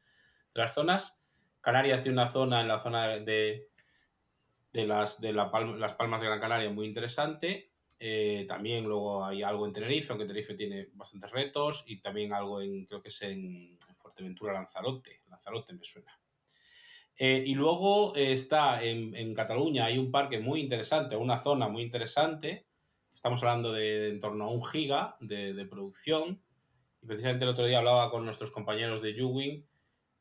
de las zonas. Canarias tiene una zona en la zona de las Palmas de Gran Canaria muy interesante. También luego hay algo en Tenerife, aunque Tenerife tiene bastantes retos, y también algo creo que es en Fuerteventura, Lanzarote me suena. Y luego está en Cataluña, hay un parque muy interesante, una zona muy interesante. Estamos hablando de en torno a 1 giga de producción. Y precisamente el otro día hablaba con nuestros compañeros de Yuwing.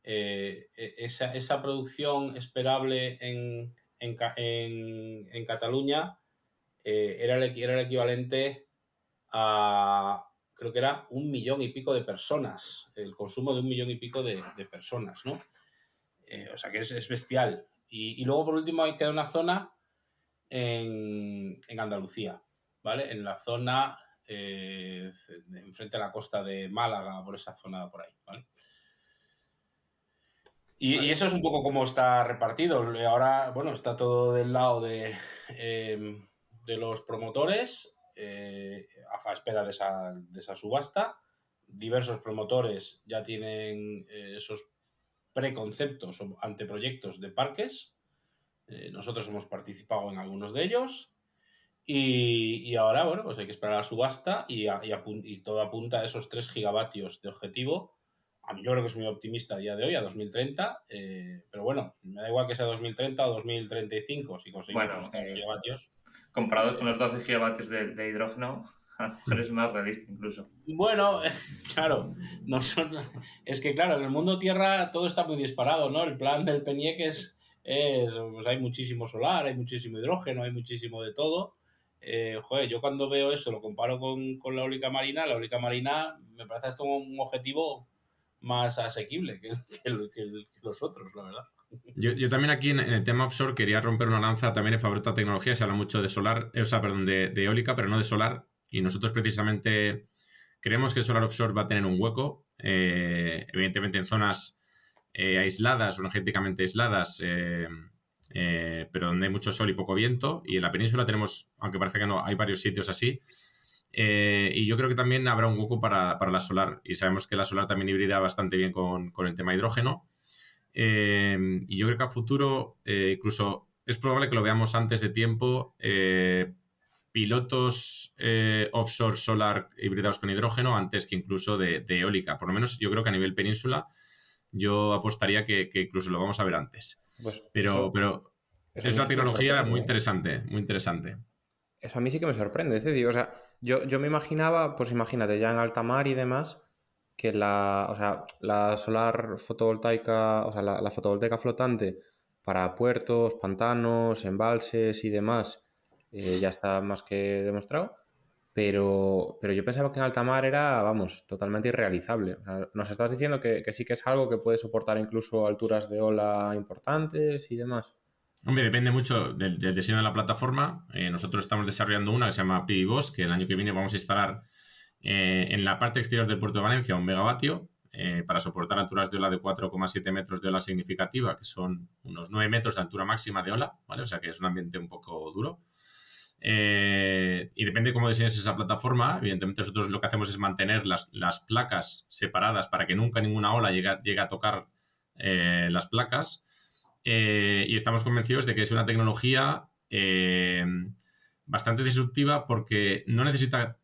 Esa producción esperable en en Cataluña era el equivalente a, creo que era 1 millón y pico de personas, el consumo de 1 millón y pico de personas, ¿no? O sea que es bestial. Y luego, por último, queda una zona en Andalucía, ¿vale? En la zona enfrente a la costa de Málaga, por esa zona por ahí, ¿vale? Y eso es un poco cómo está repartido. Ahora, bueno, está todo del lado de los promotores, a espera de esa subasta. Diversos promotores ya tienen esos preconceptos o anteproyectos de parques. Nosotros hemos participado en algunos de ellos. Y ahora, bueno, pues hay que esperar a la subasta y todo apunta a esos 3 gigavatios de objetivo. Yo creo que es muy optimista a día de hoy, a 2030, pero bueno, me da igual que sea 2030 o 2035, si conseguimos esos 3 gigavatios. Comparados con los 12 gigavatios de hidrógeno, a lo mejor es más realista incluso. Bueno, claro, es que claro, en el mundo Tierra todo está muy disparado, ¿no? El plan del PNIEC es pues hay muchísimo solar, hay muchísimo hidrógeno, hay muchísimo de todo. Joder, yo cuando veo eso, lo comparo con la eólica marina me parece esto un objetivo más asequible que los otros, la verdad. Yo también aquí en el tema offshore quería romper una lanza también en favor de esta tecnología. Se habla mucho de solar, de eólica, pero no de solar. Y nosotros precisamente creemos que el solar offshore va a tener un hueco. Evidentemente en zonas aisladas o energéticamente aisladas, pero donde hay mucho sol y poco viento. Y en la península tenemos, aunque parece que no, hay varios sitios así. Y yo creo que también habrá un hueco para la solar. Y sabemos que la solar también hibrida bastante bien con el tema hidrógeno. Y yo creo que a futuro incluso es probable que lo veamos antes de tiempo, pilotos offshore solar hibridados con hidrógeno antes que incluso de eólica. Por lo menos yo creo que a nivel península yo apostaría que incluso lo vamos a ver antes. Pues pero es una tecnología muy interesante, muy interesante. Eso a mí sí que me sorprende. Es decir, o sea, yo me imaginaba, pues imagínate, ya en alta mar y demás, que la solar fotovoltaica, o sea, la fotovoltaica flotante para puertos, pantanos, embalses y demás, ya está más que demostrado. Pero yo pensaba que en alta mar era, vamos, totalmente irrealizable. O sea, nos estás diciendo que sí que es algo que puede soportar incluso alturas de ola importantes y demás. Hombre, depende mucho del diseño de la plataforma. Nosotros estamos desarrollando una que se llama PV-Boss, que el año que viene vamos a instalar en la parte exterior del puerto de Valencia 1 megavatio para soportar alturas de ola de 4,7 metros de ola significativa, que son unos 9 metros de altura máxima de ola, ¿vale? O sea que es un ambiente un poco duro. Y depende de cómo diseñes esa plataforma. Evidentemente nosotros lo que hacemos es mantener las placas separadas para que nunca ninguna ola llegue a tocar las placas. Y estamos convencidos de que es una tecnología bastante disruptiva porque no necesita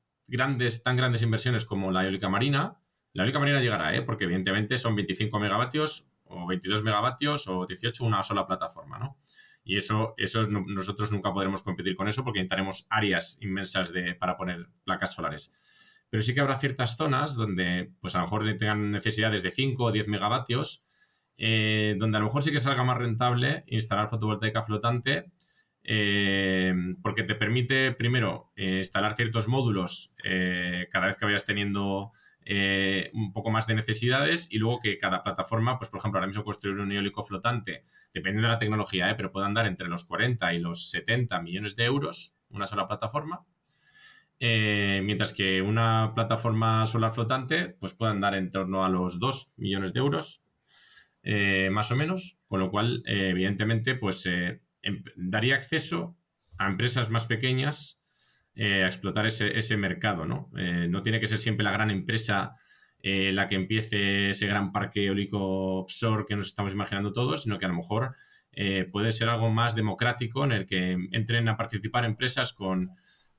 tan grandes inversiones como la eólica marina. La eólica marina llegará, porque evidentemente son 25 megavatios o 22 megavatios o 18 una sola plataforma, ¿no? Y eso nosotros nunca podremos competir con eso porque necesitaremos áreas inmensas para poner placas solares. Pero sí que habrá ciertas zonas donde pues a lo mejor tengan necesidades de 5 o 10 megavatios, donde a lo mejor sí que salga más rentable instalar fotovoltaica flotante, porque te permite primero instalar ciertos módulos cada vez que vayas teniendo un poco más de necesidades, y luego que cada plataforma, pues por ejemplo ahora mismo construir un eólico flotante, dependiendo de la tecnología, pero puede andar entre los 40 y los 70 millones de euros una sola plataforma, mientras que una plataforma solar flotante pues puede andar en torno a los 2 millones de euros más o menos, con lo cual evidentemente pues daría acceso a empresas más pequeñas a explotar ese mercado, ¿no? No tiene que ser siempre la gran empresa la que empiece ese gran parque eólico offshore que nos estamos imaginando todos, sino que a lo mejor puede ser algo más democrático en el que entren a participar empresas con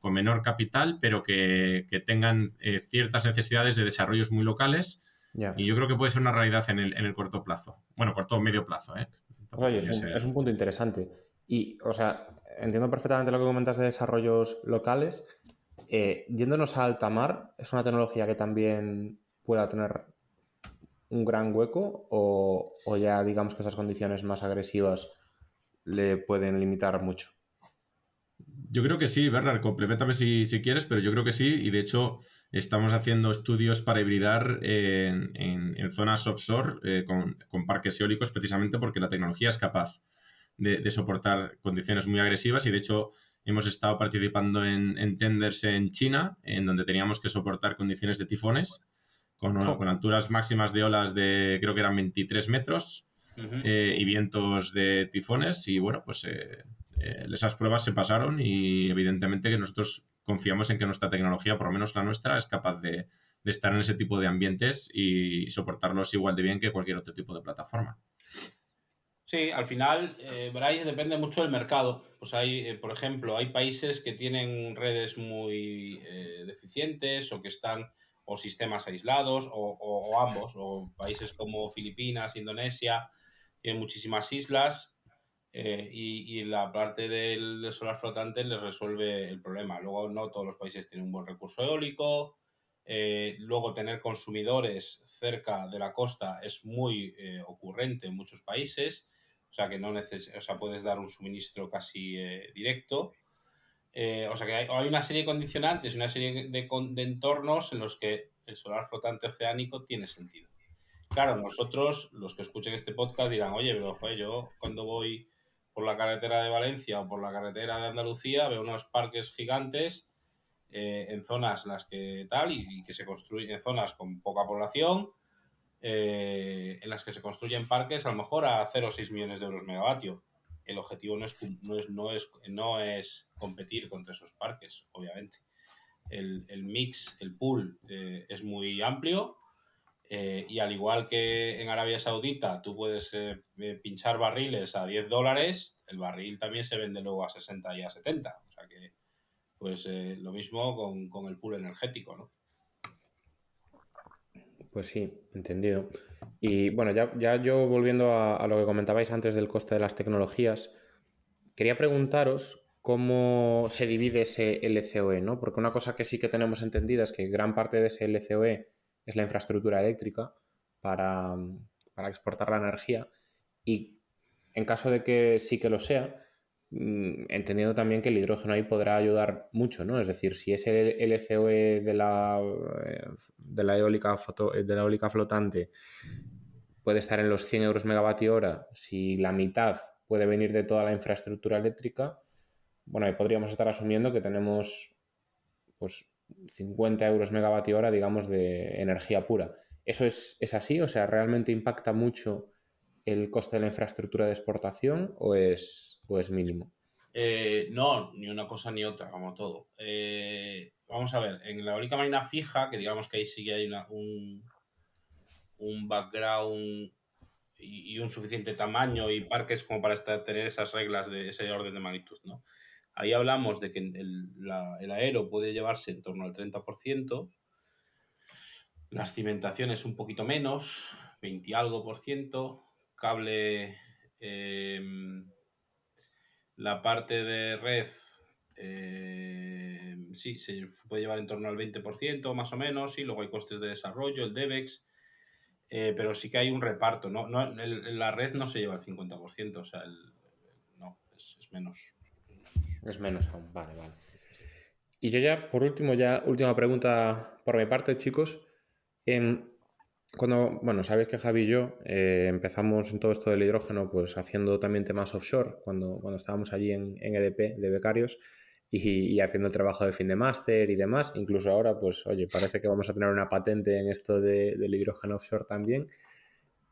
menor capital, pero que tengan ciertas necesidades de desarrollos muy locales. Ya. Y yo creo que puede ser una realidad en el corto plazo. Bueno, corto o medio plazo, ¿eh? Oye, es un punto interesante. Y, o sea, entiendo perfectamente lo que comentas de desarrollos locales. Yéndonos a alta mar, ¿es una tecnología que también pueda tener un gran hueco o ya digamos que esas condiciones más agresivas le pueden limitar mucho. Yo creo que sí, Bernard, compleméntame si quieres, pero yo creo que sí, y de hecho estamos haciendo estudios para hibridar en zonas offshore con parques eólicos precisamente porque la tecnología es capaz de soportar condiciones muy agresivas y de hecho hemos estado participando en tenders en China en donde teníamos que soportar condiciones de tifones con alturas máximas de olas de creo que eran 23 metros y vientos de tifones y bueno, pues esas pruebas se pasaron y evidentemente que nosotros confiamos en que nuestra tecnología, por lo menos la nuestra, es capaz de estar en ese tipo de ambientes y soportarlos igual de bien que cualquier otro tipo de plataforma. Sí, al final, Bryce, depende mucho del mercado. Pues hay, por ejemplo, hay países que tienen redes muy deficientes o que están o sistemas aislados o ambos, o países como Filipinas, Indonesia, tienen muchísimas islas y la parte del solar flotante les resuelve el problema. Luego no todos los países tienen un buen recurso eólico. Luego tener consumidores cerca de la costa es muy ocurrente en muchos países. O sea que no o sea, puedes dar un suministro casi directo. O sea que hay una serie de condicionantes, una serie de entornos en los que el solar flotante oceánico tiene sentido. Claro, nosotros, los que escuchen este podcast dirán, oye, pero joder, yo cuando voy por la carretera de Valencia o por la carretera de Andalucía veo unos parques gigantes en zonas en las que tal y que se construyen en zonas con poca población en las que se construyen parques a lo mejor a 0,6 millones de euros megavatio. El objetivo no es competir contra esos parques, obviamente. El mix, el pool es muy amplio y al igual que en Arabia Saudita tú puedes pinchar barriles a $10, el barril también se vende luego a 60 y a 70. O sea que pues lo mismo con el pool energético, ¿no? Pues sí, entendido. Y bueno, ya yo volviendo a lo que comentabais antes del coste de las tecnologías, quería preguntaros cómo se divide ese LCOE, ¿no? Porque una cosa que sí que tenemos entendida es que gran parte de ese LCOE es la infraestructura eléctrica para, para exportar la energía y en caso de que sí que lo sea, entendiendo también que el hidrógeno ahí podrá ayudar mucho, ¿no? Es decir, si ese LCOE de la eólica flotante puede estar en los 100 euros megavatio hora, si la mitad puede venir de toda la infraestructura eléctrica, bueno, ahí podríamos estar asumiendo que tenemos pues 50 euros megavatio hora, digamos, de energía pura. ¿Eso es así? O sea, ¿realmente impacta mucho el coste de la infraestructura de exportación o es mínimo? No, ni una cosa ni otra, como todo. Vamos a ver, en la eólica marina fija, que digamos que ahí sí que hay un background y un suficiente tamaño y parques como para tener esas reglas de ese orden de magnitud, ¿no? Ahí hablamos de que el aero puede llevarse en torno al 30%, las cimentaciones un poquito menos, 20 y algo por ciento, cable, la parte de red, sí, se puede llevar en torno al 20% más o menos, y luego hay costes de desarrollo, el DEVEX, pero sí que hay un reparto, ¿no? La red no se lleva el 50%, o sea, no, es menos. Es menos aún, vale, vale. Y yo ya, por último, última pregunta por mi parte, chicos. Bueno, sabéis que Javi y yo empezamos en todo esto del hidrógeno, pues haciendo también temas offshore, cuando estábamos allí en EDP de becarios y haciendo el trabajo de fin de máster y demás. Incluso ahora, pues, oye, parece que vamos a tener una patente en esto del hidrógeno offshore también.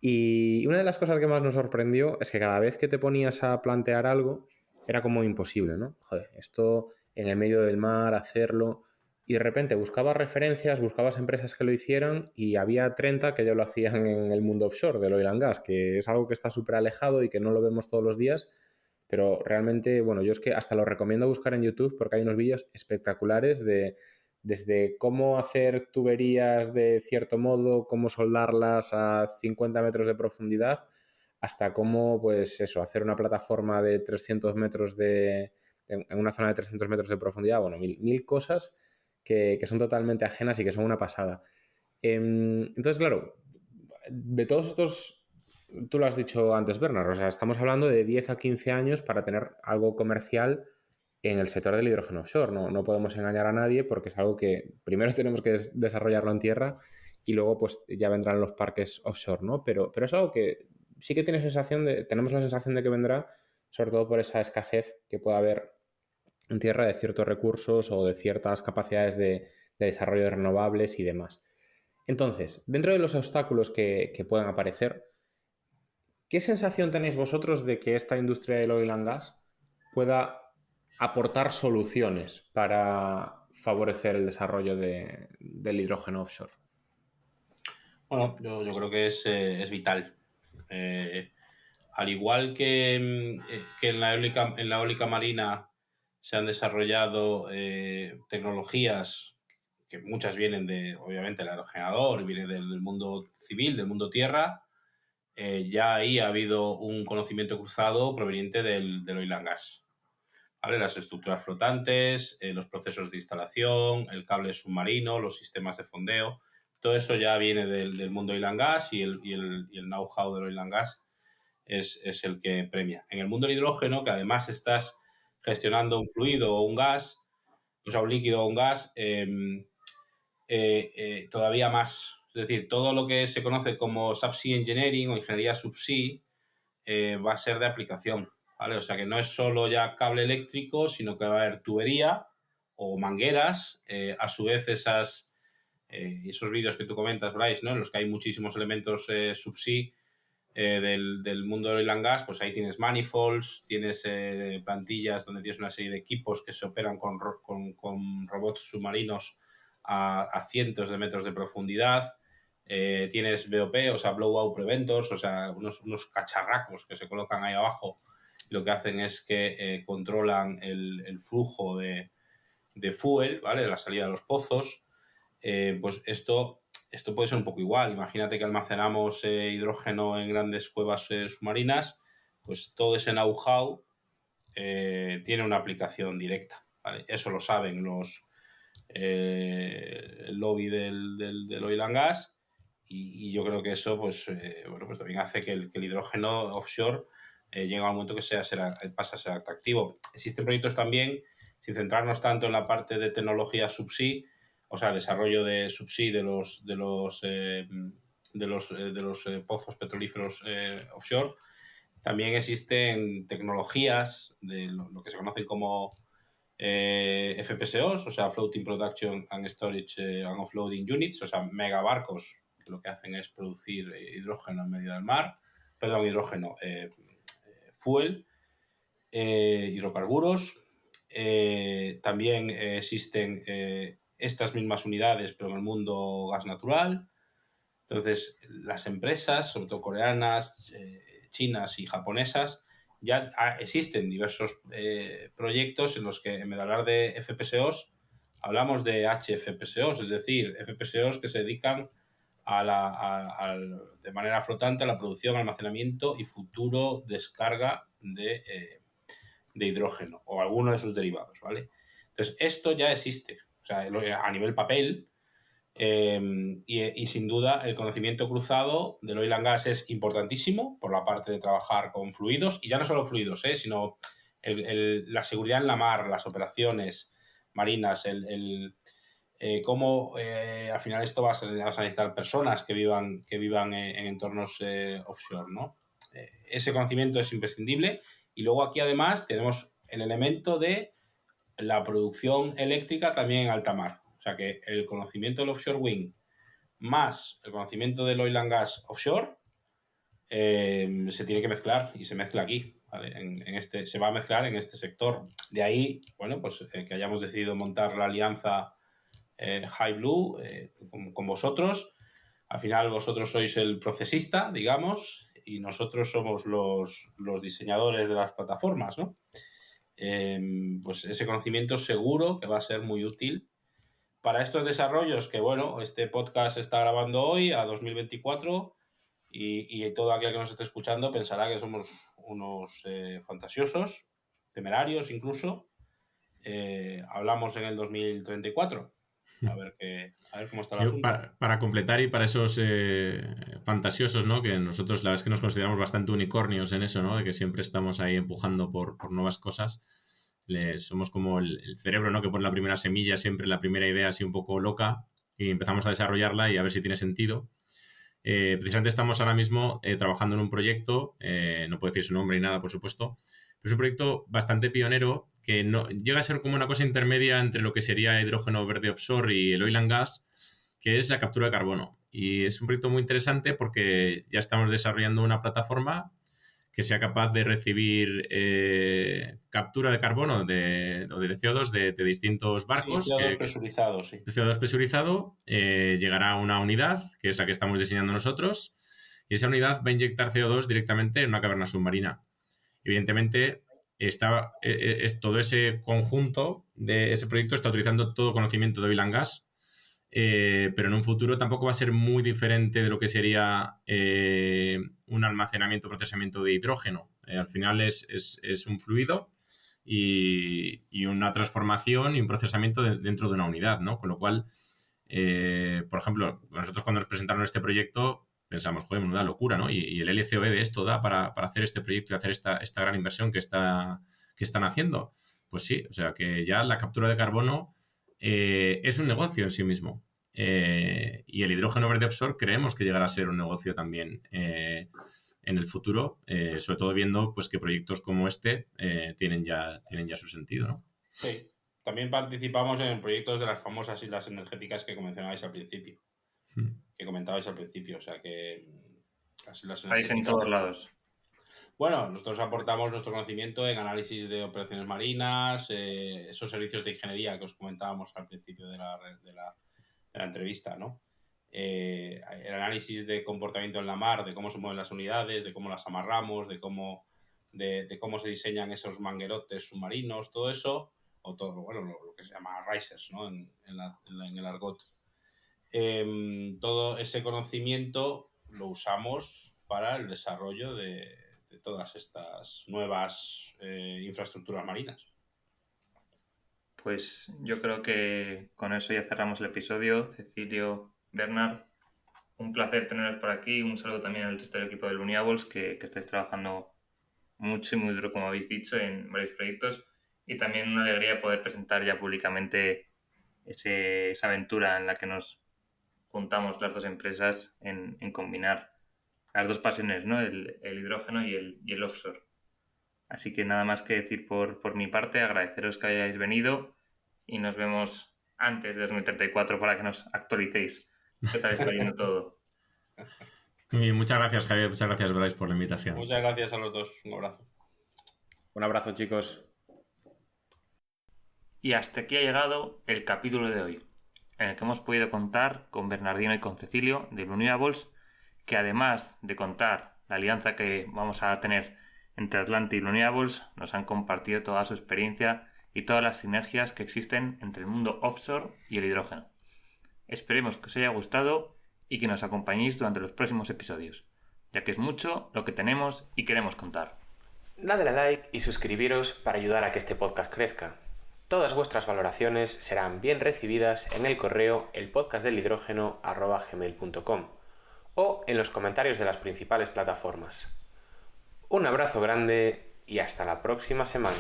Y una de las cosas que más nos sorprendió es que cada vez que te ponías a plantear algo, era como imposible, ¿no? Joder, esto en el medio del mar, hacerlo. Y de repente buscabas referencias, buscabas empresas que lo hicieran y había 30 que ya lo hacían en el mundo offshore del oil and gas, que es algo que está súper alejado y que no lo vemos todos los días, pero realmente, bueno, yo es que hasta lo recomiendo buscar en YouTube porque hay unos vídeos espectaculares desde cómo hacer tuberías de cierto modo, cómo soldarlas a 50 metros de profundidad, hasta cómo, pues eso, hacer una plataforma de 300 metros en una zona de 300 metros de profundidad, bueno, mil cosas que son totalmente ajenas y que son una pasada. Entonces, claro, de todos estos tú lo has dicho antes, Bernard, o sea, estamos hablando de 10 a 15 años para tener algo comercial en el sector del hidrógeno offshore. No podemos engañar a nadie porque es algo que primero tenemos que desarrollarlo en tierra y luego pues ya vendrán los parques offshore, ¿no? Pero es algo que sí que tenemos la sensación de que vendrá, sobre todo por esa escasez que pueda haber en tierra de ciertos recursos o de ciertas capacidades de desarrollo de renovables y demás. Entonces, dentro de los obstáculos que puedan aparecer, ¿qué sensación tenéis vosotros de que esta industria del oil and gas pueda aportar soluciones para favorecer el desarrollo del hidrógeno offshore? Bueno, yo creo que es vital. Al igual que en la eólica marina se han desarrollado tecnologías que muchas vienen obviamente, el aerogenerador, viene del mundo civil, del mundo tierra, ya ahí ha habido un conocimiento cruzado proveniente del oil and gas. ¿Vale? Las estructuras flotantes, los procesos de instalación, el cable submarino, los sistemas de fondeo, todo eso ya viene del mundo oil and gas y el know-how del oil and gas es el que premia. En el mundo del hidrógeno, que además estás gestionando un fluido o un gas, o sea, un líquido o un gas, todavía más. Es decir, todo lo que se conoce como subsea engineering o ingeniería subsea va a ser de aplicación, ¿vale? O sea, que no es solo ya cable eléctrico, sino que va a haber tubería o mangueras. A su vez, esos vídeos que tú comentas, Bryce, ¿no? En los que hay muchísimos elementos subsea del mundo del oil and gas, pues ahí tienes manifolds, tienes plantillas donde tienes una serie de equipos que se operan con robots submarinos a cientos de metros de profundidad. Tienes BOP, o sea, blowout preventors, o sea, unos cacharracos que se colocan ahí abajo. Lo que hacen es que controlan el flujo de fuel, ¿vale? De la salida de los pozos. Pues esto puede ser un poco igual. Imagínate que almacenamos hidrógeno en grandes cuevas submarinas, pues todo ese know-how tiene una aplicación directa, ¿vale? Eso lo saben el lobby del oil and gas y yo creo que eso pues también hace que el hidrógeno offshore llegue a un momento que pasa a ser atractivo. Existen proyectos también, sin centrarnos tanto en la parte de tecnología subsea, o sea, desarrollo de subsea de los pozos petrolíferos offshore. También existen tecnologías de lo que se conocen como FPSOs, o sea, Floating Production and Storage and Offloading Units, o sea, megabarcos que lo que hacen es producir hidrógeno en medio del mar, fuel, hidrocarburos. También existen estas mismas unidades, pero en el mundo gas natural. Entonces, las empresas, sobre todo coreanas, chinas y japonesas, ya existen diversos proyectos en los que, en vez de hablar de FPSOs, hablamos de HFPSOs, es decir, FPSOs que se dedican de manera flotante a la producción, almacenamiento y futuro descarga de hidrógeno o alguno de sus derivados, ¿vale? Entonces, esto ya existe, o sea, a nivel papel, y sin duda el conocimiento cruzado del oil and gas es importantísimo por la parte de trabajar con fluidos, y ya no solo fluidos, sino la seguridad en la mar, las operaciones marinas, cómo al final esto vas a necesitar personas que vivan en entornos offshore, ¿no? Ese conocimiento es imprescindible. Y luego aquí además tenemos el elemento de la producción eléctrica también en alta mar. O sea que el conocimiento del offshore wind más el conocimiento del oil and gas offshore se tiene que mezclar y se mezcla aquí, ¿vale? Se va a mezclar en este sector. De ahí, bueno, pues que hayamos decidido montar la alianza HyBlue con vosotros. Al final vosotros sois el procesista, digamos, y nosotros somos los diseñadores de las plataformas, ¿no? Pues ese conocimiento seguro que va a ser muy útil para estos desarrollos que, bueno, este podcast se está grabando hoy a 2024 y todo aquel que nos esté escuchando pensará que somos unos fantasiosos, temerarios incluso. Hablamos en el 2034. A ver cómo está el asunto. Para completar y para esos fantasiosos, ¿no? Que nosotros la verdad es que nos consideramos bastante unicornios en eso, ¿no? De que siempre estamos ahí empujando por nuevas cosas. Somos como el cerebro, ¿no? Que pone la primera semilla, siempre la primera idea así un poco loca y empezamos a desarrollarla y a ver si tiene sentido. Precisamente estamos ahora mismo trabajando en un proyecto, no puedo decir su nombre ni nada, por supuesto, pero es un proyecto bastante pionero que no, llega a ser como una cosa intermedia entre lo que sería hidrógeno verde offshore y el oil and gas, que es la captura de carbono. Y es un proyecto muy interesante porque ya estamos desarrollando una plataforma que sea capaz de recibir captura de carbono o de CO2 de distintos barcos. Sí, CO2 presurizado, sí. El CO2 presurizado llegará a una unidad, que es la que estamos diseñando nosotros, y esa unidad va a inyectar CO2 directamente en una caverna submarina. Evidentemente, todo ese conjunto de ese proyecto está utilizando todo conocimiento de oil and gas, pero en un futuro tampoco va a ser muy diferente de lo que sería un almacenamiento, procesamiento de hidrógeno. Al final es un fluido y una transformación y un procesamiento dentro de una unidad, ¿no? Con lo cual, por ejemplo, nosotros cuando nos presentaron este proyecto pensamos, joder, menuda locura, ¿no? Y el LCOE de esto da para hacer este proyecto y hacer esta gran inversión que están haciendo. Pues sí, o sea que ya la captura de carbono es un negocio en sí mismo. Y el hidrógeno verde offshore creemos que llegará a ser un negocio también en el futuro, sobre todo viendo pues que proyectos como este tienen ya su sentido, ¿no? Sí. También participamos en proyectos de las famosas islas energéticas que mencionabais al principio. Que comentabais al principio, o sea que las islas energéticas... Estáis en todos lados. Bueno, nosotros aportamos nuestro conocimiento en análisis de operaciones marinas, esos servicios de ingeniería que os comentábamos al principio de la entrevista, ¿no? El análisis de comportamiento en la mar, de cómo se mueven las unidades, de cómo las amarramos, de cómo se diseñan esos manguerotes submarinos, todo eso, o todo, bueno, lo que se llama risers, ¿no? En el argot. Todo ese conocimiento lo usamos para el desarrollo de todas estas nuevas infraestructuras marinas. Pues yo creo que con eso ya cerramos el episodio. Cecilio, Bernard, un placer teneros por aquí. Un saludo también al resto del equipo de Luneables, que estáis trabajando mucho y muy duro, como habéis dicho, en varios proyectos. Y también una alegría poder presentar ya públicamente esa aventura en la que nos juntamos las dos empresas en combinar las dos pasiones, ¿no? El hidrógeno y el offshore. Así que nada más que decir por mi parte, agradeceros que hayáis venido y nos vemos antes de 2034 para que nos actualicéis. ¿Qué tal está yendo todo? Muy bien, muchas gracias, Javier. Muchas gracias, Bryce, por la invitación. Muchas gracias a los dos. Un abrazo. Un abrazo, chicos. Y hasta aquí ha llegado el capítulo de hoy, en el que hemos podido contar con Bernardino y con Cecilio de Luneables, que además de contar la alianza que vamos a tener entre Atlanti y Luneables, nos han compartido toda su experiencia y todas las sinergias que existen entre el mundo offshore y el hidrógeno. Esperemos que os haya gustado y que nos acompañéis durante los próximos episodios, ya que es mucho lo que tenemos y queremos contar. Dadle a like y suscribiros para ayudar a que este podcast crezca. Todas vuestras valoraciones serán bien recibidas en el correo elpodcastdelhidrógeno@gmail.com o en los comentarios de las principales plataformas. Un abrazo grande y hasta la próxima semana.